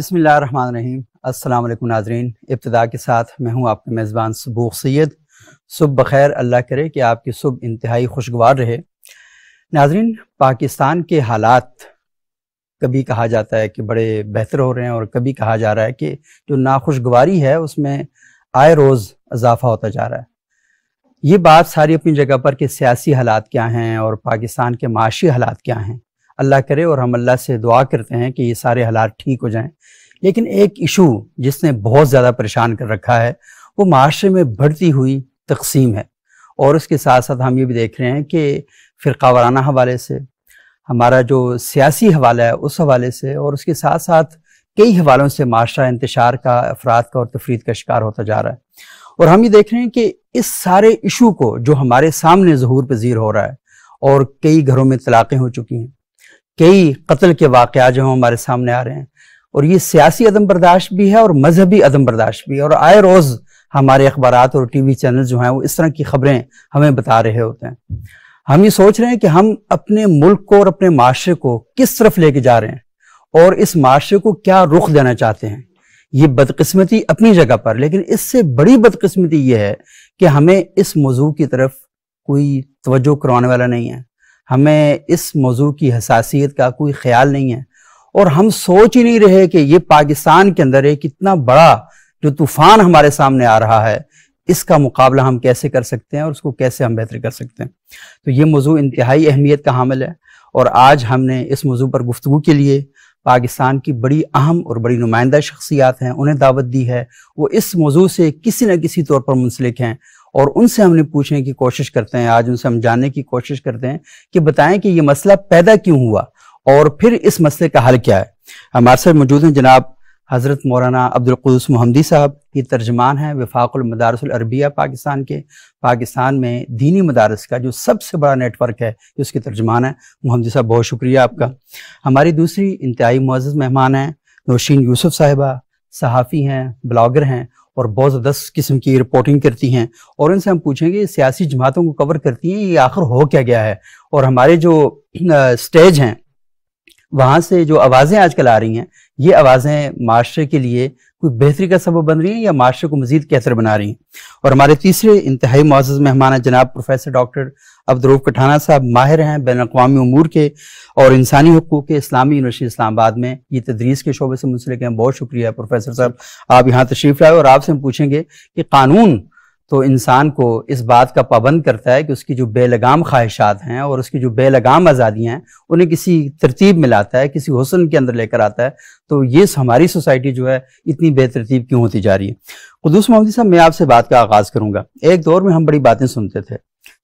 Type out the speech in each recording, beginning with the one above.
بسم اللہ الرحمن الرحیم۔ السلام علیکم ناظرین، ابتدا کے ساتھ میں ہوں آپ کے میزبان صبوغ سید۔ صبح بخیر، اللہ کرے کہ آپ کی صبح انتہائی خوشگوار رہے۔ ناظرین، پاکستان کے حالات کبھی کہا جاتا ہے کہ بڑے بہتر ہو رہے ہیں، اور کبھی کہا جا رہا ہے کہ جو ناخوشگواری ہے اس میں آئے روز اضافہ ہوتا جا رہا ہے۔ یہ بات ساری اپنی جگہ پر کہ سیاسی حالات کیا ہیں اور پاکستان کے معاشی حالات کیا ہیں، اللہ کرے اور ہم اللہ سے دعا کرتے ہیں کہ یہ سارے حالات ٹھیک ہو جائیں۔ لیکن ایک ایشو جس نے بہت زیادہ پریشان کر رکھا ہے وہ معاشرے میں بڑھتی ہوئی تقسیم ہے، اور اس کے ساتھ ساتھ ہم یہ بھی دیکھ رہے ہیں کہ فرقہ وارانہ حوالے سے، ہمارا جو سیاسی حوالہ ہے اس حوالے سے، اور اس کے ساتھ ساتھ کئی حوالوں سے معاشرہ انتشار کا، افراد کا اور تفرید کا شکار ہوتا جا رہا ہے۔ اور ہم یہ دیکھ رہے ہیں کہ اس سارے ایشو کو جو ہمارے سامنے ظہور پذیر ہو رہا ہے، اور کئی گھروں میں طلاقیں ہو چکی ہیں، کئی قتل کے واقعات جو ہمارے سامنے آ رہے ہیں، اور یہ سیاسی عدم برداشت بھی ہے اور مذہبی عدم برداشت بھی ہے، اور آئے روز ہمارے اخبارات اور ٹی وی چینل جو ہیں وہ اس طرح کی خبریں ہمیں بتا رہے ہوتے ہیں۔ ہم یہ سوچ رہے ہیں کہ ہم اپنے ملک کو اور اپنے معاشرے کو کس طرف لے کے جا رہے ہیں، اور اس معاشرے کو کیا رخ دینا چاہتے ہیں۔ یہ بدقسمتی اپنی جگہ پر، لیکن اس سے بڑی بدقسمتی یہ ہے کہ ہمیں اس موضوع کی طرف کوئی توجہ کروانے والا نہیں ہے، ہمیں اس موضوع کی حساسیت کا کوئی خیال نہیں ہے، اور ہم سوچ ہی نہیں رہے کہ یہ پاکستان کے اندر ایک اتنا بڑا جو طوفان ہمارے سامنے آ رہا ہے، اس کا مقابلہ ہم کیسے کر سکتے ہیں اور اس کو کیسے ہم بہتر کر سکتے ہیں۔ تو یہ موضوع انتہائی اہمیت کا حامل ہے، اور آج ہم نے اس موضوع پر گفتگو کے لیے پاکستان کی بڑی اہم اور بڑی نمائندہ شخصیات ہیں، انہیں دعوت دی ہے۔ وہ اس موضوع سے کسی نہ کسی طور پر منسلک ہیں، اور ان سے ہم نے پوچھنے کی کوشش کرتے ہیں، آج ان سے ہم جاننے کی کوشش کرتے ہیں کہ بتائیں کہ یہ مسئلہ پیدا کیوں ہوا اور پھر اس مسئلے کا حل کیا ہے۔ ہمارے ساتھ موجود ہیں جناب حضرت مولانا عبدالقدوس محمدی صاحب، یہ ترجمان ہیں وفاق المدارس العربیہ پاکستان کے۔ پاکستان میں دینی مدارس کا جو سب سے بڑا نیٹ ورک ہے اس کے ترجمان ہیں۔ محمدی صاحب بہت شکریہ آپ کا۔ ہماری دوسری انتہائی معزز مہمان ہیں نوشین یوسف صاحبہ، صحافی ہیں، بلاگر ہیں، اور بہت زبردست قسم کی رپورٹنگ کرتی ہیں، اور ان سے ہم پوچھیں گے سیاسی جماعتوں کو کور کرتی ہیں، یہ آخر ہو کیا گیا ہے، اور ہمارے جو سٹیج ہیں وہاں سے جو آوازیں آج کل آ رہی ہیں، یہ آوازیں معاشرے کے لیے کوئی بہتری کا سبب بن رہی ہیں یا معاشرے کو مزید بہتر بنا رہی ہیں۔ اور ہمارے تیسرے انتہائی معزز مہمان ہیں جناب پروفیسر ڈاکٹر عبدالرؤف پٹھانہ صاحب، ماہر ہیں بین الاقوامی امور کے اور انسانی حقوق کے، اسلامی یونیورسٹی اسلام آباد میں یہ تدریس کے شعبے سے منسلک ہیں۔ بہت شکریہ پروفیسر صاحب آپ یہاں تشریف لائے، اور آپ سے ہم پوچھیں گے کہ قانون تو انسان کو اس بات کا پابند کرتا ہے کہ اس کی جو بے لگام خواہشات ہیں اور اس کی جو بے لگام آزادیاں ہیں انہیں کسی ترتیب میں لاتا ہے، کسی حسن کے اندر لے کر آتا ہے۔ تو یہ ہماری سوسائٹی جو ہے اتنی بے ترتیب کیوں ہوتی جا رہی ہے؟ قدوس محمدی صاحب، میں آپ سے بات کا آغاز کروں گا۔ ایک دور میں ہم بڑی باتیں سنتے تھے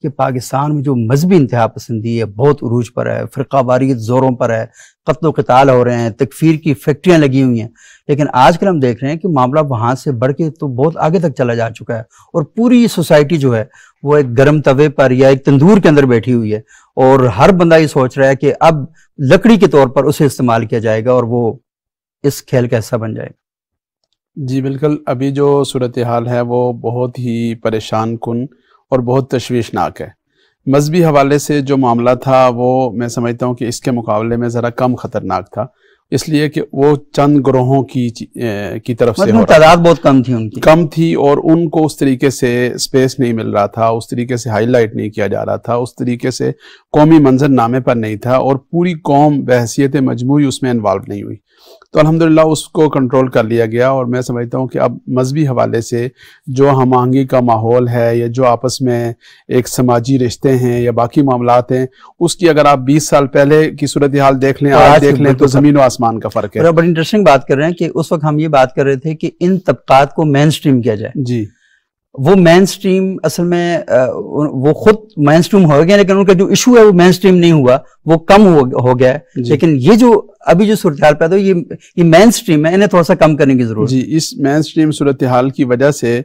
کہ پاکستان میں جو مذہبی انتہا پسندی ہے بہت عروج پر ہے، فرقہ واریت زوروں پر ہے، قتل و قتال ہو رہے ہیں، تکفیر کی فیکٹریاں لگی ہوئی ہیں، لیکن آج کل ہم دیکھ رہے ہیں کہ معاملہ وہاں سے بڑھ کے تو بہت آگے تک چلا جا چکا ہے، اور پوری سوسائٹی جو ہے وہ ایک گرم توے پر یا ایک تندور کے اندر بیٹھی ہوئی ہے، اور ہر بندہ یہ سوچ رہا ہے کہ اب لکڑی کے طور پر اسے استعمال کیا جائے گا اور وہ اس کھیل کا حصہ بن جائے گا۔ جی بالکل، ابھی جو صورتحال ہے وہ بہت ہی پریشان کن اور بہت تشویشناک ہے۔ مذہبی حوالے سے جو معاملہ تھا وہ میں سمجھتا ہوں کہ اس کے مقابلے میں ذرا کم خطرناک تھا، اس لیے کہ وہ چند گروہوں کی طرف سے تعداد بہت کم تھی، ان کی کم تھی، اور ان کو اس طریقے سے سپیس نہیں مل رہا تھا، اس طریقے سے ہائی لائٹ نہیں کیا جا رہا تھا، اس طریقے سے قومی منظر نامے پر نہیں تھا، اور پوری قوم بحیثیت مجموعی اس میں انوالو نہیں ہوئی۔ تو الحمدللہ اس کو کنٹرول کر لیا گیا، اور میں سمجھتا ہوں کہ اب مذہبی حوالے سے جو ہم آہنگی کا ماحول ہے یا جو آپس میں ایک سماجی رشتے ہیں یا باقی معاملات ہیں، اس کی اگر آپ 20 سال پہلے کی صورتحال دیکھ لیں، آج دیکھ لیں، تو زمین و آسمان کا فرق ہے۔ بڑی انٹرسٹنگ بات کر رہے ہیں کہ اس وقت ہم یہ بات کر رہے تھے کہ ان طبقات کو مین سٹریم کیا جائے۔ جی، وہ مین سٹریم اصل میں وہ خود مین سٹریم ہو گیا، لیکن ان کا جو ایشو ہے وہ مین سٹریم نہیں ہوا، وہ کم ہو گیا ہے۔ لیکن یہ جو ابھی جو صورتحال پیدا ہوئی، یہ مین سٹریم ہے، انہیں تھوڑا سا کم کرنے کی ضرورت ہے۔ جی، اس مین سٹریم صورتحال کی وجہ سے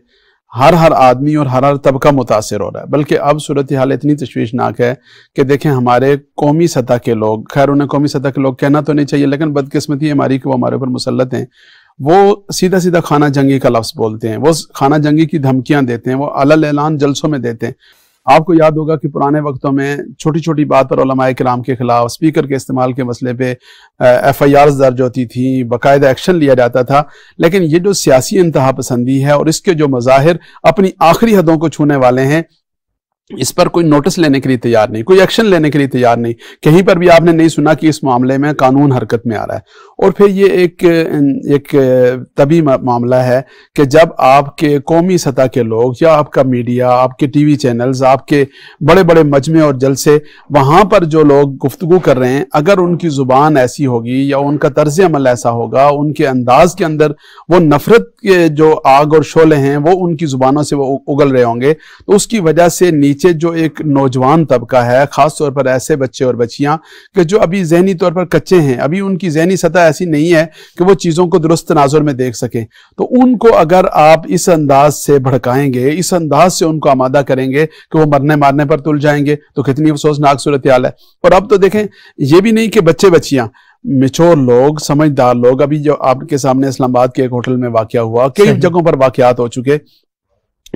ہر آدمی اور ہر طبقہ متاثر ہو رہا ہے، بلکہ اب صورتحال اتنی تشویشناک ہے کہ دیکھیں ہمارے قومی سطح کے لوگ، خیر انہیں قومی سطح کے لوگ کہنا تو نہیں چاہیے، لیکن بدقسمتی ہماری کہ وہ ہمارے اوپر مسلط ہیں، وہ سیدھا سیدھا خانہ جنگی کا لفظ بولتے ہیں، وہ خانہ جنگی کی دھمکیاں دیتے ہیں، وہ علل اعلان جلسوں میں دیتے ہیں۔ آپ کو یاد ہوگا کہ پرانے وقتوں میں چھوٹی چھوٹی بات پر علماء کرام کے خلاف اسپیکر کے استعمال کے مسئلے پہ FIRs درج ہوتی تھی، باقاعدہ ایکشن لیا جاتا تھا. لیکن یہ جو سیاسی انتہا پسندی ہے اور اس کے جو مظاہر اپنی آخری حدوں کو چھونے والے ہیں، اس پر کوئی نوٹس لینے کے لیے تیار نہیں، کوئی ایکشن لینے کے لیے تیار نہیں. کہیں پر بھی آپ نے نہیں سنا کہ اس معاملے میں قانون حرکت میں آ رہا ہے. اور پھر یہ ایک طبی معاملہ ہے کہ جب آپ کے قومی سطح کے لوگ یا آپ کا میڈیا، آپ کے TV چینلز، آپ کے بڑے بڑے مجمع اور جلسے، وہاں پر جو لوگ گفتگو کر رہے ہیں، اگر ان کی زبان ایسی ہوگی یا ان کا طرز عمل ایسا ہوگا، ان کے انداز کے اندر وہ نفرت کے جو آگ اور شعلے ہیں وہ ان کی زبانوں سے وہ اگل رہے ہوں گے، تو اس کی وجہ سے نیچے جو ایک نوجوان طبقہ ہے، خاص طور پر ایسے بچے اور بچیاں کہ جو ابھی ذہنی طور پر کچے ہیں، ابھی ان کی ذہنی سطح ایسی نہیں ہے کہ وہ چیزوں کو درست تناظر میں دیکھ سکیں، تو ان کو اگر آپ اس انداز سے بھڑکائیں گے، اس انداز سے ان کو آمادہ کریں گے کہ وہ مرنے مارنے پر تل جائیں گے، تو کتنی افسوسناک صورتحال ہے. اور اب تو دیکھیں یہ بھی نہیں کہ بچے بچیاں، میچور لوگ، سمجھدار لوگ، ابھی جو آپ کے سامنے اسلام آباد کے ایک ہوٹل میں واقعہ ہوا، کئی جگہوں پر واقعات ہو چکے،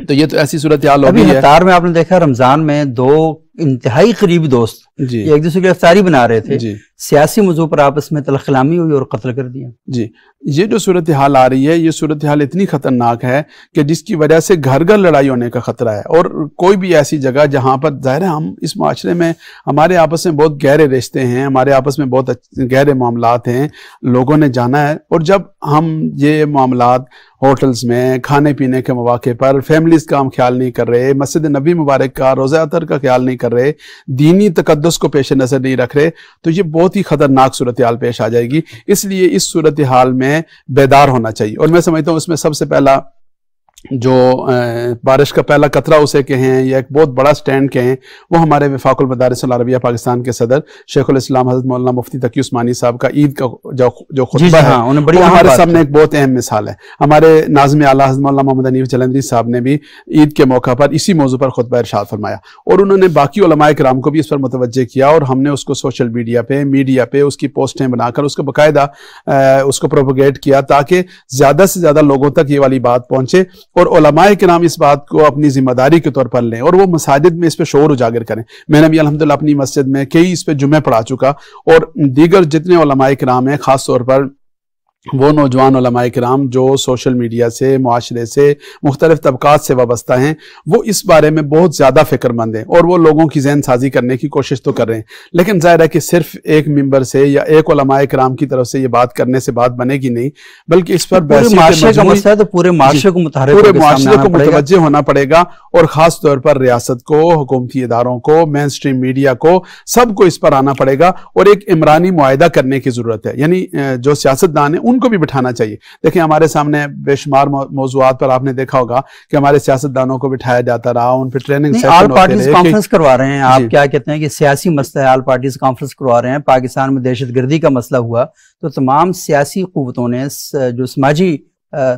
تو یہ تو ایسی صورتحال ہو گئی ہے. قطار میں آپ نے دیکھا رمضان میں دو انتہائی قریبی دوست ایک دوسرے کی افطاری بنا رہے تھے، سیاسی موضوع پر آپس میں تلخ کلامی ہوئی اور قتل کر دیا. جی یہ جو صورتحال آ رہی ہے، یہ صورتحال اتنی خطرناک ہے کہ جس کی وجہ سے گھر گھر لڑائی ہونے کا خطرہ ہے. اور کوئی بھی ایسی جگہ جہاں پر ظاہر ہے ہم اس معاشرے میں ہمارے آپس میں بہت گہرے رشتے ہیں، ہمارے آپس میں بہت گہرے معاملات ہیں، لوگوں نے جانا ہے، اور جب ہم یہ معاملات ہوٹلز میں کھانے پینے کے مواقع پر فیملیز کا ہم خیال نہیں کر رہے، مسجد نبی مبارک کا، روزہ اطہر کا خیال نہیں کر رہے، دینی تقدس کو پیش نظر نہیں رکھ رہے، تو یہ بہت ہی خطرناک صورتحال پیش آ جائے گی. اس لیے اس صورتحال میں بیدار ہونا چاہیے. اور میں سمجھتا ہوں اس میں سب سے پہلا جو بارش کا پہلا قطرہ اسے کہیں یا ایک بہت بڑا سٹینڈ کہیں، وہ ہمارے وفاق المدارس العربیہ پاکستان کے صدر شیخ الاسلام حضرت مولانا مفتی تقی عثمانی صاحب کا عید کا جو خطبہ ہے، وہ ہمارے سامنے ایک بہت اہم مثال ہے. ہمارے ناظم اعلیٰ حضرت مولانا محمد حنیف جلندری صاحب نے بھی عید کے موقع پر اسی موضوع پر خطبہ ارشاد فرمایا، اور انہوں نے باقی علماء کرام کو بھی اس پر متوجہ کیا، اور ہم نے اس کو سوشل میڈیا پہ اس کی پوسٹیں بنا کر اس کو باقاعدہ اس کو پروپیگیٹ کیا، تاکہ زیادہ سے زیادہ لوگوں تک یہ والی بات پہنچے، اور علماء کرام اس بات کو اپنی ذمہ داری کے طور پر لیں، اور وہ مساجد میں اس پہ شعور اجاگر کریں. میں نے بھی الحمدللہ اپنی مسجد میں کئی اس پہ جمعے پڑھا چکا، اور دیگر جتنے علماء کرام ہیں، خاص طور پر وہ نوجوان علماء کرام جو سوشل میڈیا سے، معاشرے سے، مختلف طبقات سے وابستہ ہیں، وہ اس بارے میں بہت زیادہ فکر مند ہیں، اور وہ لوگوں کی ذہن سازی کرنے کی کوشش تو کر رہے ہیں. لیکن ظاہر ہے کہ صرف ایک ممبر سے یا ایک علماء کرام کی طرف سے یہ بات کرنے سے بات بنے گی نہیں، بلکہ اس پر پورے معاشرے کا مسئلہ ہے، تو پورے معاشرے کو متوجہ ہونا پڑے گا، اور خاص طور پر ریاست کو، حکومتی اداروں کو، مین سٹریم میڈیا کو، سب کو اس پر آنا پڑے گا، اور ایک عمرانی معاہدہ کرنے کی ضرورت ہے. یعنی جو سیاستدان ہیں ان کو بھی بٹھانا چاہیے. دیکھیں ہمارے سامنے بے شمار موضوعات پر آپ نے دیکھا ہوگا کہ ہمارے سیاستدانوں کو بٹھایا جاتا رہا، ان پہ training session all parties conference کروا رہے ہیں. آپ کیا کہتے ہیں کہ سیاسی مسئلہ ہے، آل پارٹیز کانفرنس کروا رہے ہیں. پاکستان میں دہشت گردی کا مسئلہ ہوا تو تمام سیاسی قوتوں نے، جو سماجی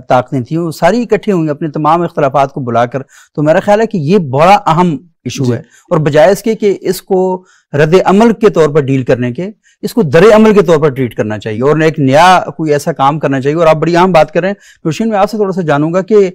طاقتیں تھیں، وہ ساری اکٹھی ہوئی اپنے تمام اختلافات کو بلا کر. تو میرا خیال ہے کہ یہ بڑا اہم ایشو ہے، اور بجائے اس کے کہ اس کو رد عمل کے طور پر ڈیل کرنے کے، اس کو در عمل کے طور پر ٹریٹ کرنا چاہیے، اور ایک نیا کوئی ایسا کام کرنا چاہیے. اور آپ بڑی اہم بات کر رہے ہیں روشین، میں آپ سے تھوڑا سا جانوں گا کہ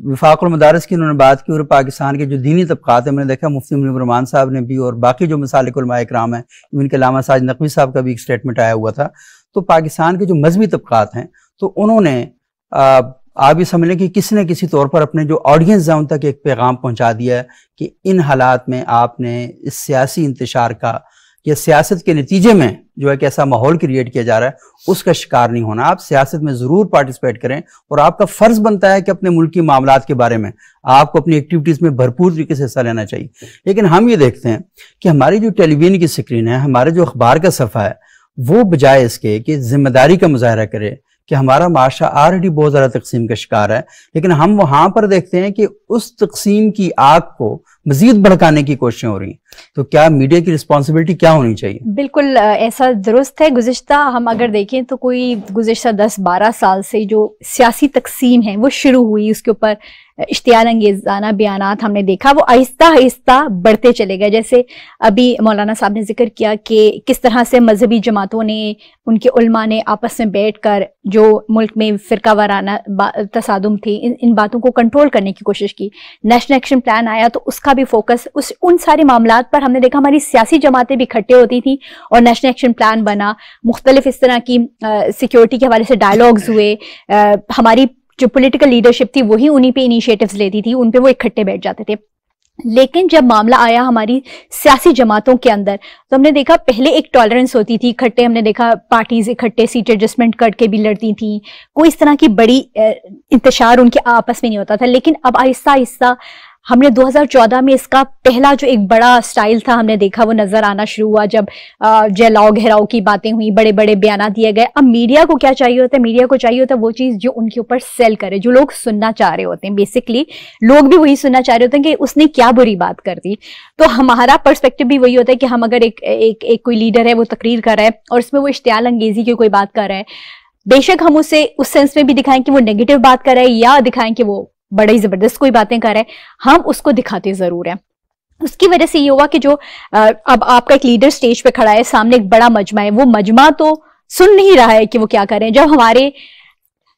وفاق المدارس کی انہوں نے بات کی، اور پاکستان کے جو دینی طبقات ہیں، میں نے دیکھا مفتی منیب الرحمان صاحب نے بھی، اور باقی جو مسالک علماء اکرام ہیں، ان کے علامہ ساجد نقوی صاحب کا بھی ایک سٹیٹمنٹ آیا ہوا تھا. تو پاکستان کے جو مذہبی طبقات ہیں، تو انہوں نے آپ یہ سمجھ لیں کہ کسی نہ کسی طور پر اپنے جو آڈینس ہے ان تک ایک پیغام پہنچا دیا ہے کہ ان حالات میں آپ نے اس سیاسی انتشار کا یا سیاست کے نتیجے میں جو ایک ایسا ماحول کریٹ کیا جا رہا ہے اس کا شکار نہیں ہونا. آپ سیاست میں ضرور پارٹیسپیٹ کریں، اور آپ کا فرض بنتا ہے کہ اپنے ملکی معاملات کے بارے میں آپ کو اپنی ایکٹیویٹیز میں بھرپور طریقے سے حصہ لینا چاہیے. لیکن ہم یہ دیکھتے ہیں کہ ہماری جو ٹیلی ویژن کی سکرین ہے، ہمارے جو اخبار کا صفحہ ہے، وہ بجائے اس کے کہ ذمہ داری کا مظاہرہ کرے کہ ہمارا معاشرہ آلریڈی بہت زیادہ تقسیم کا شکار ہے، لیکن ہم وہاں پر دیکھتے ہیں کہ اس تقسیم کی آگ کو مزید بھڑکانے کی کوششیں ہو رہی ہیں. تو کیا میڈیا کی رسپانسبلٹی کیا ہونی چاہیے؟ بالکل ایسا درست ہے. گزشتہ ہم اگر دیکھیں تو کوئی گزشتہ 10-12 سال سے جو سیاسی تقسیم ہے وہ شروع ہوئی، اس کے اوپر اشتعال انگیزانہ بیانات ہم نے دیکھا وہ آہستہ آہستہ بڑھتے چلے گئے. جیسے ابھی مولانا صاحب نے ذکر کیا کہ کس طرح سے مذہبی جماعتوں نے, ان کے علماء نے آپس میں بیٹھ کر جو ملک میں فرقہ وارانہ تصادم تھی ان باتوں کو کنٹرول کرنے کی کوشش کی. نیشنل ایکشن پلان آیا تو اس کا بھی فوکس ان سارے معاملات پر ہم نے دیکھا. ہماری سیاسی جماعتیں بھی اکٹھے ہوتی تھیں اور نیشنل ایکشن پلان بنا, مختلف اس طرح کی سیکیورٹی کے حوالے سے ڈائلاگز ہوئے. ہماری جو پولیٹیکل لیڈرشپ تھی وہی انہی پہ انیشیٹوز لیتی تھی, ان پہ وہ اکٹھے بیٹھ جاتے تھے. لیکن جب معاملہ آیا ہماری سیاسی جماعتوں کے اندر تو ہم نے دیکھا پہلے ایک ٹالرنس ہوتی تھی, اکٹھے ہم نے دیکھا پارٹیز اکٹھے سیٹ ایڈجسٹمنٹ کر کے بھی لڑتی تھیں, کوئی اس طرح کی بڑی انتشار ان کے آپس میں نہیں ہوتا تھا. لیکن اب آہستہ آہستہ ہم نے 2014 میں اس کا پہلا جو ایک بڑا سٹائل تھا ہم نے دیکھا وہ نظر آنا شروع ہوا جب جلاؤ گھیراؤ کی باتیں ہوئی, بڑے بڑے بیانات دیے گئے. اب میڈیا کو کیا چاہیے ہوتا ہے, میڈیا کو چاہیے ہوتا ہے وہ چیز جو ان کے اوپر سیل کرے, جو لوگ سننا چاہ رہے ہوتے ہیں. بیسکلی لوگ بھی وہی سننا چاہ رہے ہوتے ہیں کہ اس نے کیا بری بات کر دی. تو ہمارا پرسپیکٹو بھی وہی ہوتا ہے کہ ہم اگر ایک کوئی لیڈر ہے وہ تقریر کر رہا ہے اور اس میں وہ اشتعال انگیزی کی کوئی بات کر رہا ہے, بے شک ہم اسے اس سینس میں بھی دکھائیں کہ وہ نیگیٹو بات کر رہا ہے یا دکھائیں کہ وہ بڑی زبردست کوئی باتیں کر رہے ہیں, ہم اس کو دکھاتے ضرور ہیں. اس کی وجہ سے یہ ہوا کہ جو اب آپ کا ایک لیڈر سٹیج پہ کھڑا ہے, سامنے ایک بڑا مجمع ہے, وہ مجمع تو سن نہیں رہا ہے کہ وہ کیا کر رہے ہیں. جب ہمارے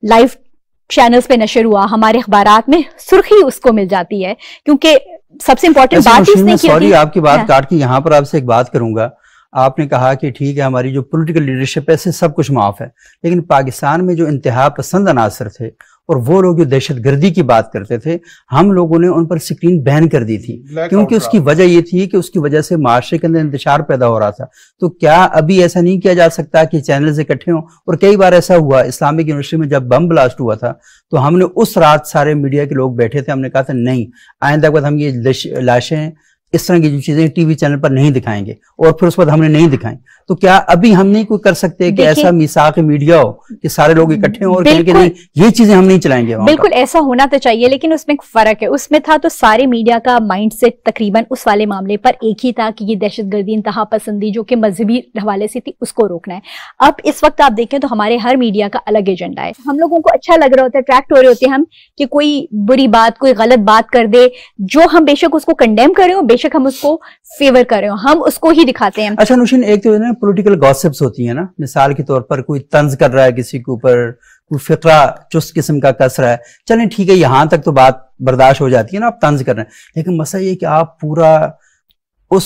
لائیو چینلز پہ نشر ہوا, ہمارے اخبارات میں سرخی اس کو مل جاتی ہے, کیونکہ سب سے امپورٹنٹ بات اس نے کی. سوری آپ کی بات کاٹ کے یہاں پر آپ سے ایک بات کروں گا. آپ نے کہا کہ ٹھیک ہے ہماری جو پولیٹیکل لیڈرشپ ہے سب کچھ معاف ہے, لیکن پاکستان میں جو انتہا پسند عناصر تھے اور وہ لوگ جو دہشت گردی کی بات کرتے تھے, ہم لوگوں نے ان پر سکرین بین کر دی تھی, کیونکہ اس کی وجہ یہ تھی کہ اس کی وجہ سے معاشرے کے اندر انتشار پیدا ہو رہا تھا. تو کیا ابھی ایسا نہیں کیا جا سکتا کہ چینلز اکٹھے ہوں؟ اور کئی بار ایسا ہوا, اسلامک یونیورسٹی میں جب بم بلاسٹ ہوا تھا تو ہم نے اس رات سارے میڈیا کے لوگ بیٹھے تھے, ہم نے کہا تھا نہیں آئندہ کے بعد ہم یہ لاشیں اس طرح کی جو چیزیں ٹی وی چینل پر نہیں دکھائیں گے, اور پھر اس بعد ہم نے نہیں دکھائیں. تو کیا ابھی ہم نہیں کوئی کر سکتے کہ ایسا میثاق میڈیا ہو کہ سارے لوگ اکٹھے ہوں اور کہیں کہ نہیں یہ چیزیں ہم نہیں چلائیں گے؟ بالکل ایسا ہونا تو چاہیے, لیکن اس میں ایک فرق ہے. اس میں تھا تو سارے میڈیا کا مائنڈ سیٹ تقریباً اس والے معاملے پر ایک ہی تھا کہ یہ دہشت گردی انتہا پسندی جو کہ مذہبی حوالے سے تھی اس کو روکنا ہے. اب اس وقت آپ دیکھیں تو ہمارے ہر میڈیا کا الگ ایجنڈا ہے. ہم لوگوں کو اچھا لگ رہا ہوتا ہے, اٹریکٹ ہو رہے ہوتے ہیں ہم کہ کوئی بری بات کوئی غلط بات کر دے, جو ہم بے شک اس کو کنڈیم کر رہے ہوں, بے شک ہم اس کو فیور کر رہے ہوں, ہم اس کو ہی دکھاتے ہیں. اچھا نوشین, ایک تو نا پولیٹیکل گاسپس ہوتی ہیں نا, مثال کے طور پر کوئی طنز کر رہا ہے کسی کے اوپر, کوئی فقرہ چست قسم کا کس رہا ہے, چلیں ٹھیک ہے یہاں تک تو بات برداشت ہو جاتی ہے نا, آپ طنز کر رہے ہیں. لیکن مسئلہ یہ کہ آپ پورا اس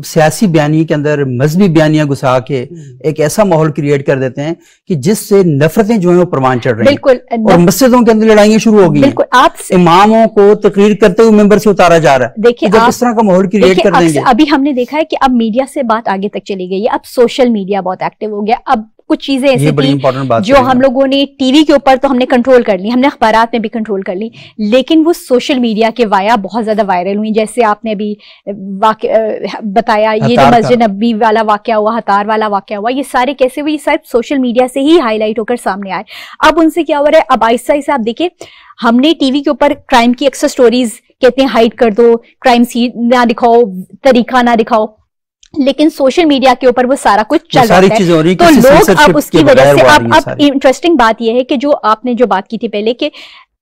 سیاسی بیانیے کے اندر مذہبی بیانیاں گھسا کے ایک ایسا ماحول کریٹ کر دیتے ہیں کہ جس سے نفرتیں جو ہیں وہ پروان چڑھ رہی ہیں. بالکل, اور مسجدوں کے اندر لڑائیاں شروع ہو گئی ہیں. بالکل, آپ اماموں کو تقریر کرتے ہوئے ممبر سے اتارا جا رہا ہے. دیکھیں جب اس طرح کا ماحول کریٹ کر دیں گے. ابھی ہم نے دیکھا ہے کہ اب میڈیا سے بات آگے تک چلی گئی ہے, اب سوشل میڈیا بہت ایکٹیو ہو گیا. اب کچھ چیزیں ایسی تھیں جو ہم لوگوں نے ٹی وی کے اوپر تو ہم نے کنٹرول کر لی, ہم نے اخبارات میں بھی کنٹرول کر لی, لیکن وہ سوشل میڈیا کے وایا بہت زیادہ وائرل ہوئی. جیسے آپ نے ابھی بتایا یہ جو مسجد نبوی والا واقعہ ہوا, ہتار والا واقعہ ہوا, یہ سارے کیسے ہوئے؟ یہ سارے سوشل میڈیا سے ہی ہائی لائٹ ہو کر سامنے آئے. اب ان سے کیا ہو رہا ہے, اب آہستہ آہستہ آپ دیکھیں ہم نے ٹی وی کے اوپر کرائم کی اکثر سٹوریز کہتے ہیں ہائڈ کر دو, کرائم سین نہ دکھاؤ, طریقہ نہ دکھاؤ, لیکن سوشل میڈیا کے اوپر وہ سارا کچھ چل رہا ہے. تو لوگ اب اس کی وجہ سے اب انٹرسٹنگ بات یہ ہے کہ جو آپ نے جو بات کی تھی پہلے کہ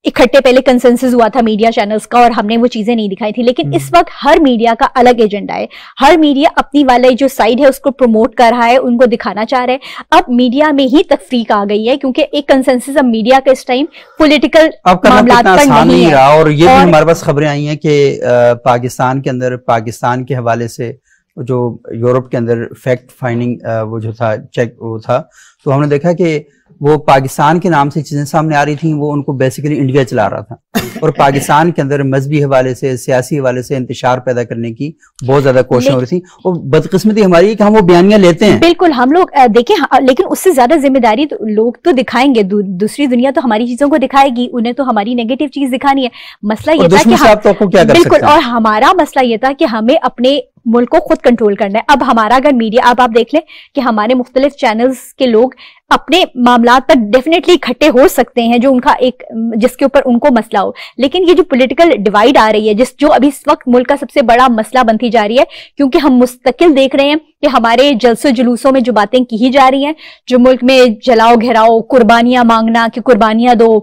اکٹھے پہلے کنسنسس ہوا تھا میڈیا چینلز کا اور ہم نے وہ چیزیں نہیں دکھائی تھی, لیکن اس وقت ہر میڈیا کا الگ ایجنڈا ہے. ہر میڈیا اپنی والے جو سائڈ ہے اس کو پروموٹ کر رہا ہے, ان کو دکھانا چاہ رہا ہے. اب میڈیا میں ہی تفریق آ گئی ہے کیونکہ ایک کنسنسس اب میڈیا کا اس ٹائم پولیٹیکل معاملات پر نہیں ہے. اور یہ بھی ہمارے پاس خبریں آئی ہیں کہ پاکستان کے اندر پاکستان کے حوالے سے جو یورپ کے اندر فیکٹ فائنڈنگ وہ جو تھا چیک وہ تھا, تو ہم نے دیکھا کہ وہ پاکستان کے نام سے چیزیں سامنے آ رہی تھیں, وہ ان کو بیسیکلی انڈیا چلا رہا تھا, اور پاکستان کے اندر مذہبی حوالے سے سیاسی حوالے سے انتشار پیدا کرنے کی بہت زیادہ کوششیں ہو رہی تھیں. اور بدقسمتی ہماری ہے کہ ہم وہ بیانیاں لیتے ہیں. بالکل, ہم لوگ دیکھیں, لیکن اس سے زیادہ ذمہ داری تو لوگ تو دکھائیں گے, دوسری دنیا تو ہماری چیزوں کو دکھائے گی, انہیں تو ہماری نیگیٹو چیز دکھانی ہے. مسئلہ یہ تھا کہ بالکل, اور ہمارا مسئلہ یہ تھا کہ ہمیں اپنے ملک کو خود کنٹرول کرنا ہے. اب ہمارا اگر میڈیا, اب آپ دیکھ لیں کہ ہمارے مختلف چینلز کے لوگ اپنے معاملات پر ڈیفینیٹلی اکٹھے ہو سکتے ہیں جو ان کا ایک جس کے اوپر ان کو مسئلہ ہو, لیکن یہ جو پولیٹیکل ڈیوائیڈ آ رہی ہے جو ابھی اس وقت ملک کا سب سے بڑا مسئلہ بنتی جا رہی ہے, کیونکہ ہم مستقل دیکھ رہے ہیں کہ ہمارے جلسوں جلوسوں میں جو باتیں کی جا رہی ہیں, جو ملک میں جلاؤ گھیراؤ, قربانیاں مانگنا کہ قربانیاں دو,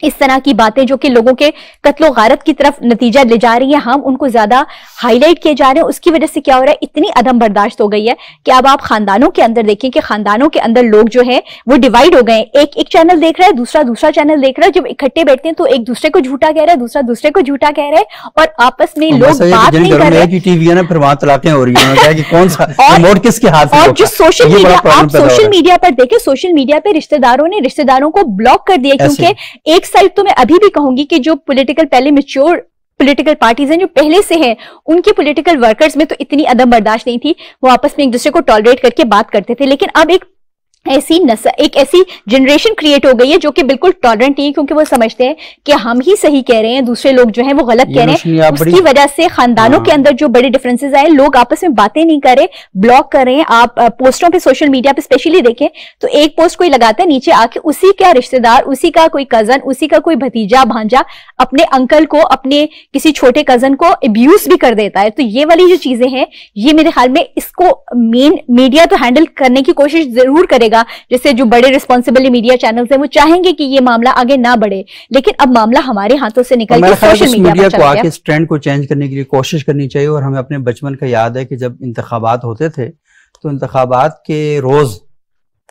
اس طرح کی باتیں جو کہ لوگوں کے قتل و غارت کی طرف نتیجہ لے جا رہی ہیں، ہم ان کو زیادہ ہائی لائٹ کیے جا رہے ہیں. اس کی وجہ سے کیا ہو رہا ہے، اتنی عدم برداشت ہو گئی ہے کہ اب آپ خاندانوں کے اندر دیکھیں کہ خاندانوں کے اندر لوگ جو ہے وہ ڈیوائڈ ہو گئے ہیں. ایک چینل دیکھ رہا ہے، دوسرا چینل دیکھ رہا ہے. جب اکٹھے بیٹھتے ہیں تو ایک دوسرے کو جھوٹا کہہ رہا ہے، دوسرے کو جھوٹا کہہ رہا ہے، اور آپس میں لوگ بات نہیں کر رہے. ٹی وی ہے نا، پھر وہاں طلاقیں ہو رہی ہیں کہ کون سا ریموٹ کس کے ہاتھ میں. اور جو سوشل میڈیا، آپ سوشل میڈیا پر دیکھیں، سوشل میڈیا پہ رشتہ داروں نے رشتہ داروں کو بلاک کر دیا. کیونکہ ایک سائڈ تو میں ابھی بھی کہوں گی کہ جو پولیٹیکل پہلے میچور پولیٹیکل پارٹیز ہیں جو پہلے سے ہیں، ان کے پولیٹیکل ورکرز میں تو اتنی عدم برداشت نہیں تھی، وہ آپس میں ایک دوسرے کو ٹالریٹ کر کے بات کرتے تھے. لیکن اب ایک ایسی جنریشن کریٹ ہو گئی ہے جو کہ بالکل ٹالرنٹ نہیں ہے، کیونکہ وہ سمجھتے ہیں کہ ہم ہی صحیح کہہ رہے ہیں، دوسرے لوگ جو ہیں وہ غلط کہہ رہے ہیں. اس کی وجہ سے خاندانوں کے اندر جو بڑے ڈفرینسز آئے، لوگ آپس میں باتیں نہیں کر رہے، بلاک کر رہے ہیں. آپ پوسٹوں پہ سوشل میڈیا پہ اسپیشلی دیکھیں تو ایک پوسٹ کوئی لگاتا ہے، نیچے آ کے اسی کا رشتہ دار، اسی کا کوئی کزن، اسی کا کوئی بھتیجا بھانجا اپنے انکل کو، اپنے کسی چھوٹے کزن کو ابیوز بھی کر دیتا ہے. تو یہ والی جو چیزیں ہیں، یہ میرے خیال میں اس کو مین میڈیا تو ہینڈل کرنے کی کوشش ضرور کرے گا. جیسے جو بڑے ریسپانسبل میڈیا چینلز ہیں وہ چاہیں گے کہ یہ معاملہ آگے نہ بڑھے، لیکن اب معاملہ ہمارے ہاتھوں سے نکل کے سوشل میڈیا کو آ کے اس ٹرینڈ کو چینج کرنے کے لیے کوشش کرنی چاہیے. اور ہمیں اپنے بچپن کا یاد ہے کہ جب انتخابات ہوتے تھے تو انتخابات کے روز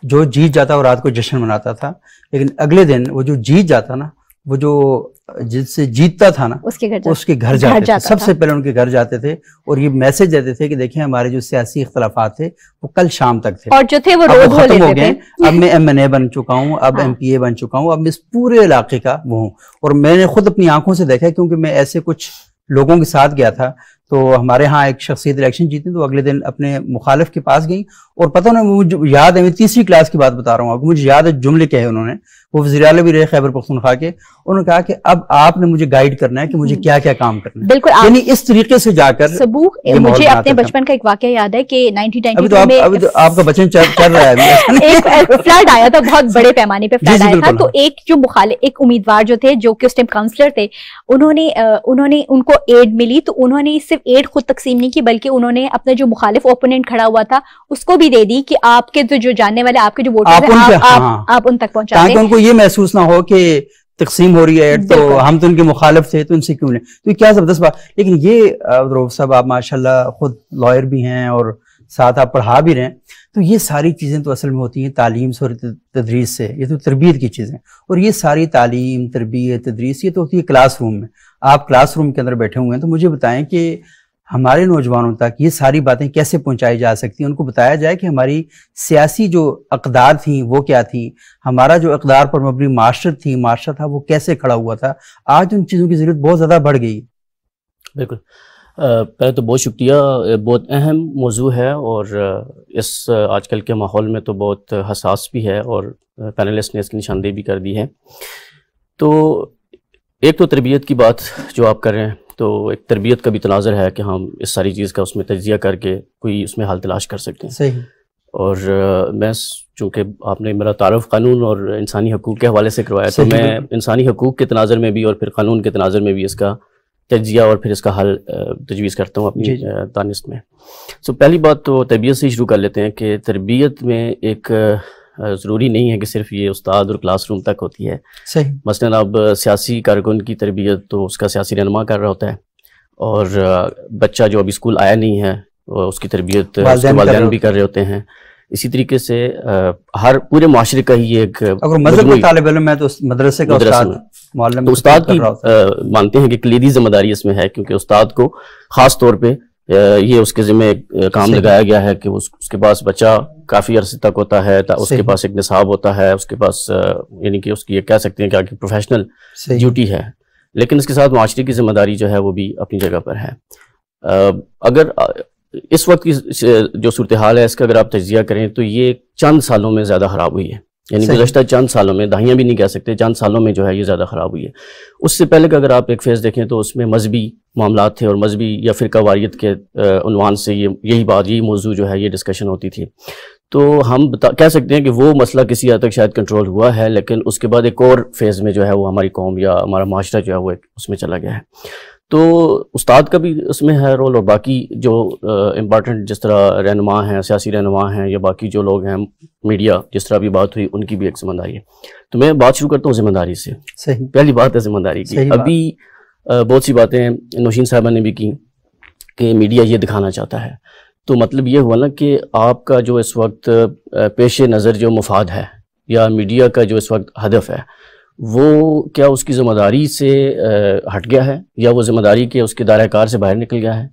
جو جیت جاتا وہ رات کو جشن مناتا تھا، لیکن اگلے دن وہ جو جیت جاتا نا، وہ جو جس سے جیتتا تھا نا اس کے گھر جاتے تھے. سب سے پہلے ان کے گھر جاتے تھے اور یہ میسج دیتے تھے کہ دیکھیں ہمارے جو سیاسی اختلافات تھے وہ کل شام تک تھے، اور جو تھے وہ روز ختم ہو گئے. اب میں MNA بن چکا ہوں، اب MPA بن چکا ہوں، اب میں اس پورے علاقے کا وہ ہوں. اور میں نے خود اپنی آنکھوں سے دیکھا، کیونکہ میں ایسے کچھ لوگوں کے ساتھ گیا تھا. تو ہمارے ہاں ایک شخصیت الیکشن جیتی تو اگلے دن اپنے مخالف کے پاس گئی، اور پتہ انہوں نے مجھے یاد ہے، میں 3ری کلاس کی بات بتا رہا ہوں آپ کو، مجھے یاد ہے جملے کہے انہوں نے، وہ وزیر اعلیٰ بھی رہے خیبر پختونخوا کے. انہوں نے کہا کہ اب آپ نے مجھے گائیڈ کرنا ہے کہ مجھے کیا کیا کام کرنا ہے. بالکل، یعنی اس طریقے سے جا کر مجھے اپنے بچپن کا ایک واقعہ یاد ہے کہ 1992 میں ابھی تو آپ کا بچن چل رہا ہے، ایک فلڈ آیا تھا، بہت بڑے پیمانے پہ فلڈ آیا تھا. تو ایک جو مخالف، ایک امیدوار جو تھے، جو کہ اس ٹائم کاؤنسلر تھے، انہوں نے ان کو ایڈ ملی تو انہوں نے صرف ایڈ خود تقسیم نہیں کی، بلکہ انہوں نے اپنا جو مخالف اوپوننٹ کھڑا ہوا تھا اس کو بھی دے دی کہ آپ کے جو جاننے والے، آپ کے جو ووٹرز ہیں، آپ ان تک پہنچا دیں، تاکہ ان کو یہ محسوس نہ ہو کہ تقسیم ہو رہی ہے تو ہم تو ان کے مخالف تھے تو ان سے کیوں لیں. تو یہ کیا زبردست بات. لیکن یہ رؤوف صاحب، آپ ماشاءاللہ خود لائر بھی ہیں اور ساتھ آپ پڑھا بھی رہے ہیں، تو یہ ساری چیزیں تو اصل میں ہوتی ہیں تعلیم سے اور تدریس سے. یہ تو تربیت کی چیزیں، اور یہ ساری تعلیم، تربیت، تدریس یہ تو ہوتی ہے کلاس روم میں. آپ کلاس روم کے اندر بیٹھے ہوئے ہیں، تو مجھے بتائیں کہ ہمارے نوجوانوں تک یہ ساری باتیں کیسے پہنچائی جا سکتی ہیں. ان کو بتایا جائے کہ ہماری سیاسی جو اقدار تھیں وہ کیا تھیں، ہمارا جو اقدار پر مبنی معاشرہ تھا وہ کیسے کھڑا ہوا تھا. آج ان چیزوں کی ضرورت بہت زیادہ بڑھ گئی. بالکل، پہلے تو بہت شکریہ. بہت اہم موضوع ہے، اور اس آج کل کے ماحول میں تو بہت حساس بھی ہے، اور پینلسٹ نے اس کی نشاندہی بھی کر دی ہے. تو ایک تو تربیت کی بات جو آپ کر رہے ہیں، تو ایک تربیت کا بھی تناظر ہے کہ ہم اس ساری چیز کا اس میں تجزیہ کر کے کوئی اس میں حل تلاش کر سکتے ہیں. صحیح. اور میں چونکہ آپ نے میرا تعارف قانون اور انسانی حقوق کے حوالے سے کروایا، تو میں انسانی حقوق کے تناظر میں بھی اور پھر قانون کے تناظر میں بھی اس کا تجزیہ اور پھر اس کا حل تجویز کرتا ہوں اپنی دانست میں. پہلی بات تو تربیت سے شروع کر لیتے ہیں کہ تربیت میں ایک ضروری نہیں ہے کہ صرف یہ استاد اور کلاس روم تک ہوتی ہے. صحیح. مثلا اب سیاسی کارکن کی تربیت تو اس کا سیاسی رہنما کر رہا ہوتا ہے، اور بچہ جو ابھی اسکول آیا نہیں ہے اس کی تربیت والدین بھی کر رہے ہوتے ہیں. اسی طریقے سے ہر پورے معاشرے کا ہی ایک اگر مذہب کا طالب علم ہے تو مدرسے کا استاد کی مانتے ہیں کہ کلیدی ذمہ داری اس میں ہے، کیونکہ استاد کو خاص طور پہ یہ اس کے ذمہ کام لگایا گیا ہے کہ اس کے پاس بچہ کافی عرصے تک ہوتا ہے، اس کے پاس ایک نصاب ہوتا ہے، اس کے پاس یعنی کہ اس کی یہ کہہ سکتے ہیں کہ پروفیشنل ڈیوٹی ہے. لیکن اس کے ساتھ معاشرے کی ذمہ داری جو ہے وہ بھی اپنی جگہ پر ہے. اگر اس وقت کی جو صورتحال ہے اس کا اگر آپ تجزیہ کریں تو یہ چند سالوں میں زیادہ خراب ہوئی ہے، یعنی گزشتہ چند سالوں میں، دہائیاں بھی نہیں کہہ سکتے، چند سالوں میں جو ہے یہ زیادہ خراب ہوئی ہے. اس سے پہلے کا اگر آپ ایک فیز دیکھیں تو اس میں مذہبی معاملات تھے، اور مذہبی یا فرقہ واریت کے عنوان سے یہی موضوع جو ہے یہ ڈسکشن ہوتی تھی. تو ہم کہہ سکتے ہیں کہ وہ مسئلہ کسی حد تک شاید کنٹرول ہوا ہے، لیکن اس کے بعد ایک اور فیز میں جو ہے وہ ہماری قوم یا ہمارا معاشرہ جو ہے وہ اس میں چلا گیا ہے. تو استاد کا بھی اس میں ہے رول، اور باقی جو امپارٹنٹ جس طرح رہنما ہیں، سیاسی رہنما ہیں، یا باقی جو لوگ ہیں، میڈیا جس طرح بھی بات ہوئی، ان کی بھی ایک ذمہ داری ہے. تو میں بات شروع کرتا ہوں ذمہ داری سے. صحیح. پہلی بات ہے ذمہ داری کی. ابھی بہت سی باتیں نوشین صاحبہ نے بھی کی کہ میڈیا یہ دکھانا چاہتا ہے. تو مطلب یہ ہوا نا کہ آپ کا جو اس وقت پیش نظر جو مفاد ہے، یا میڈیا کا جو اس وقت ہدف ہے، وہ کیا اس کی ذمہ داری سے ہٹ گیا ہے، یا وہ ذمہ داری کے اس کے دائرہ کار سے باہر نکل گیا ہے؟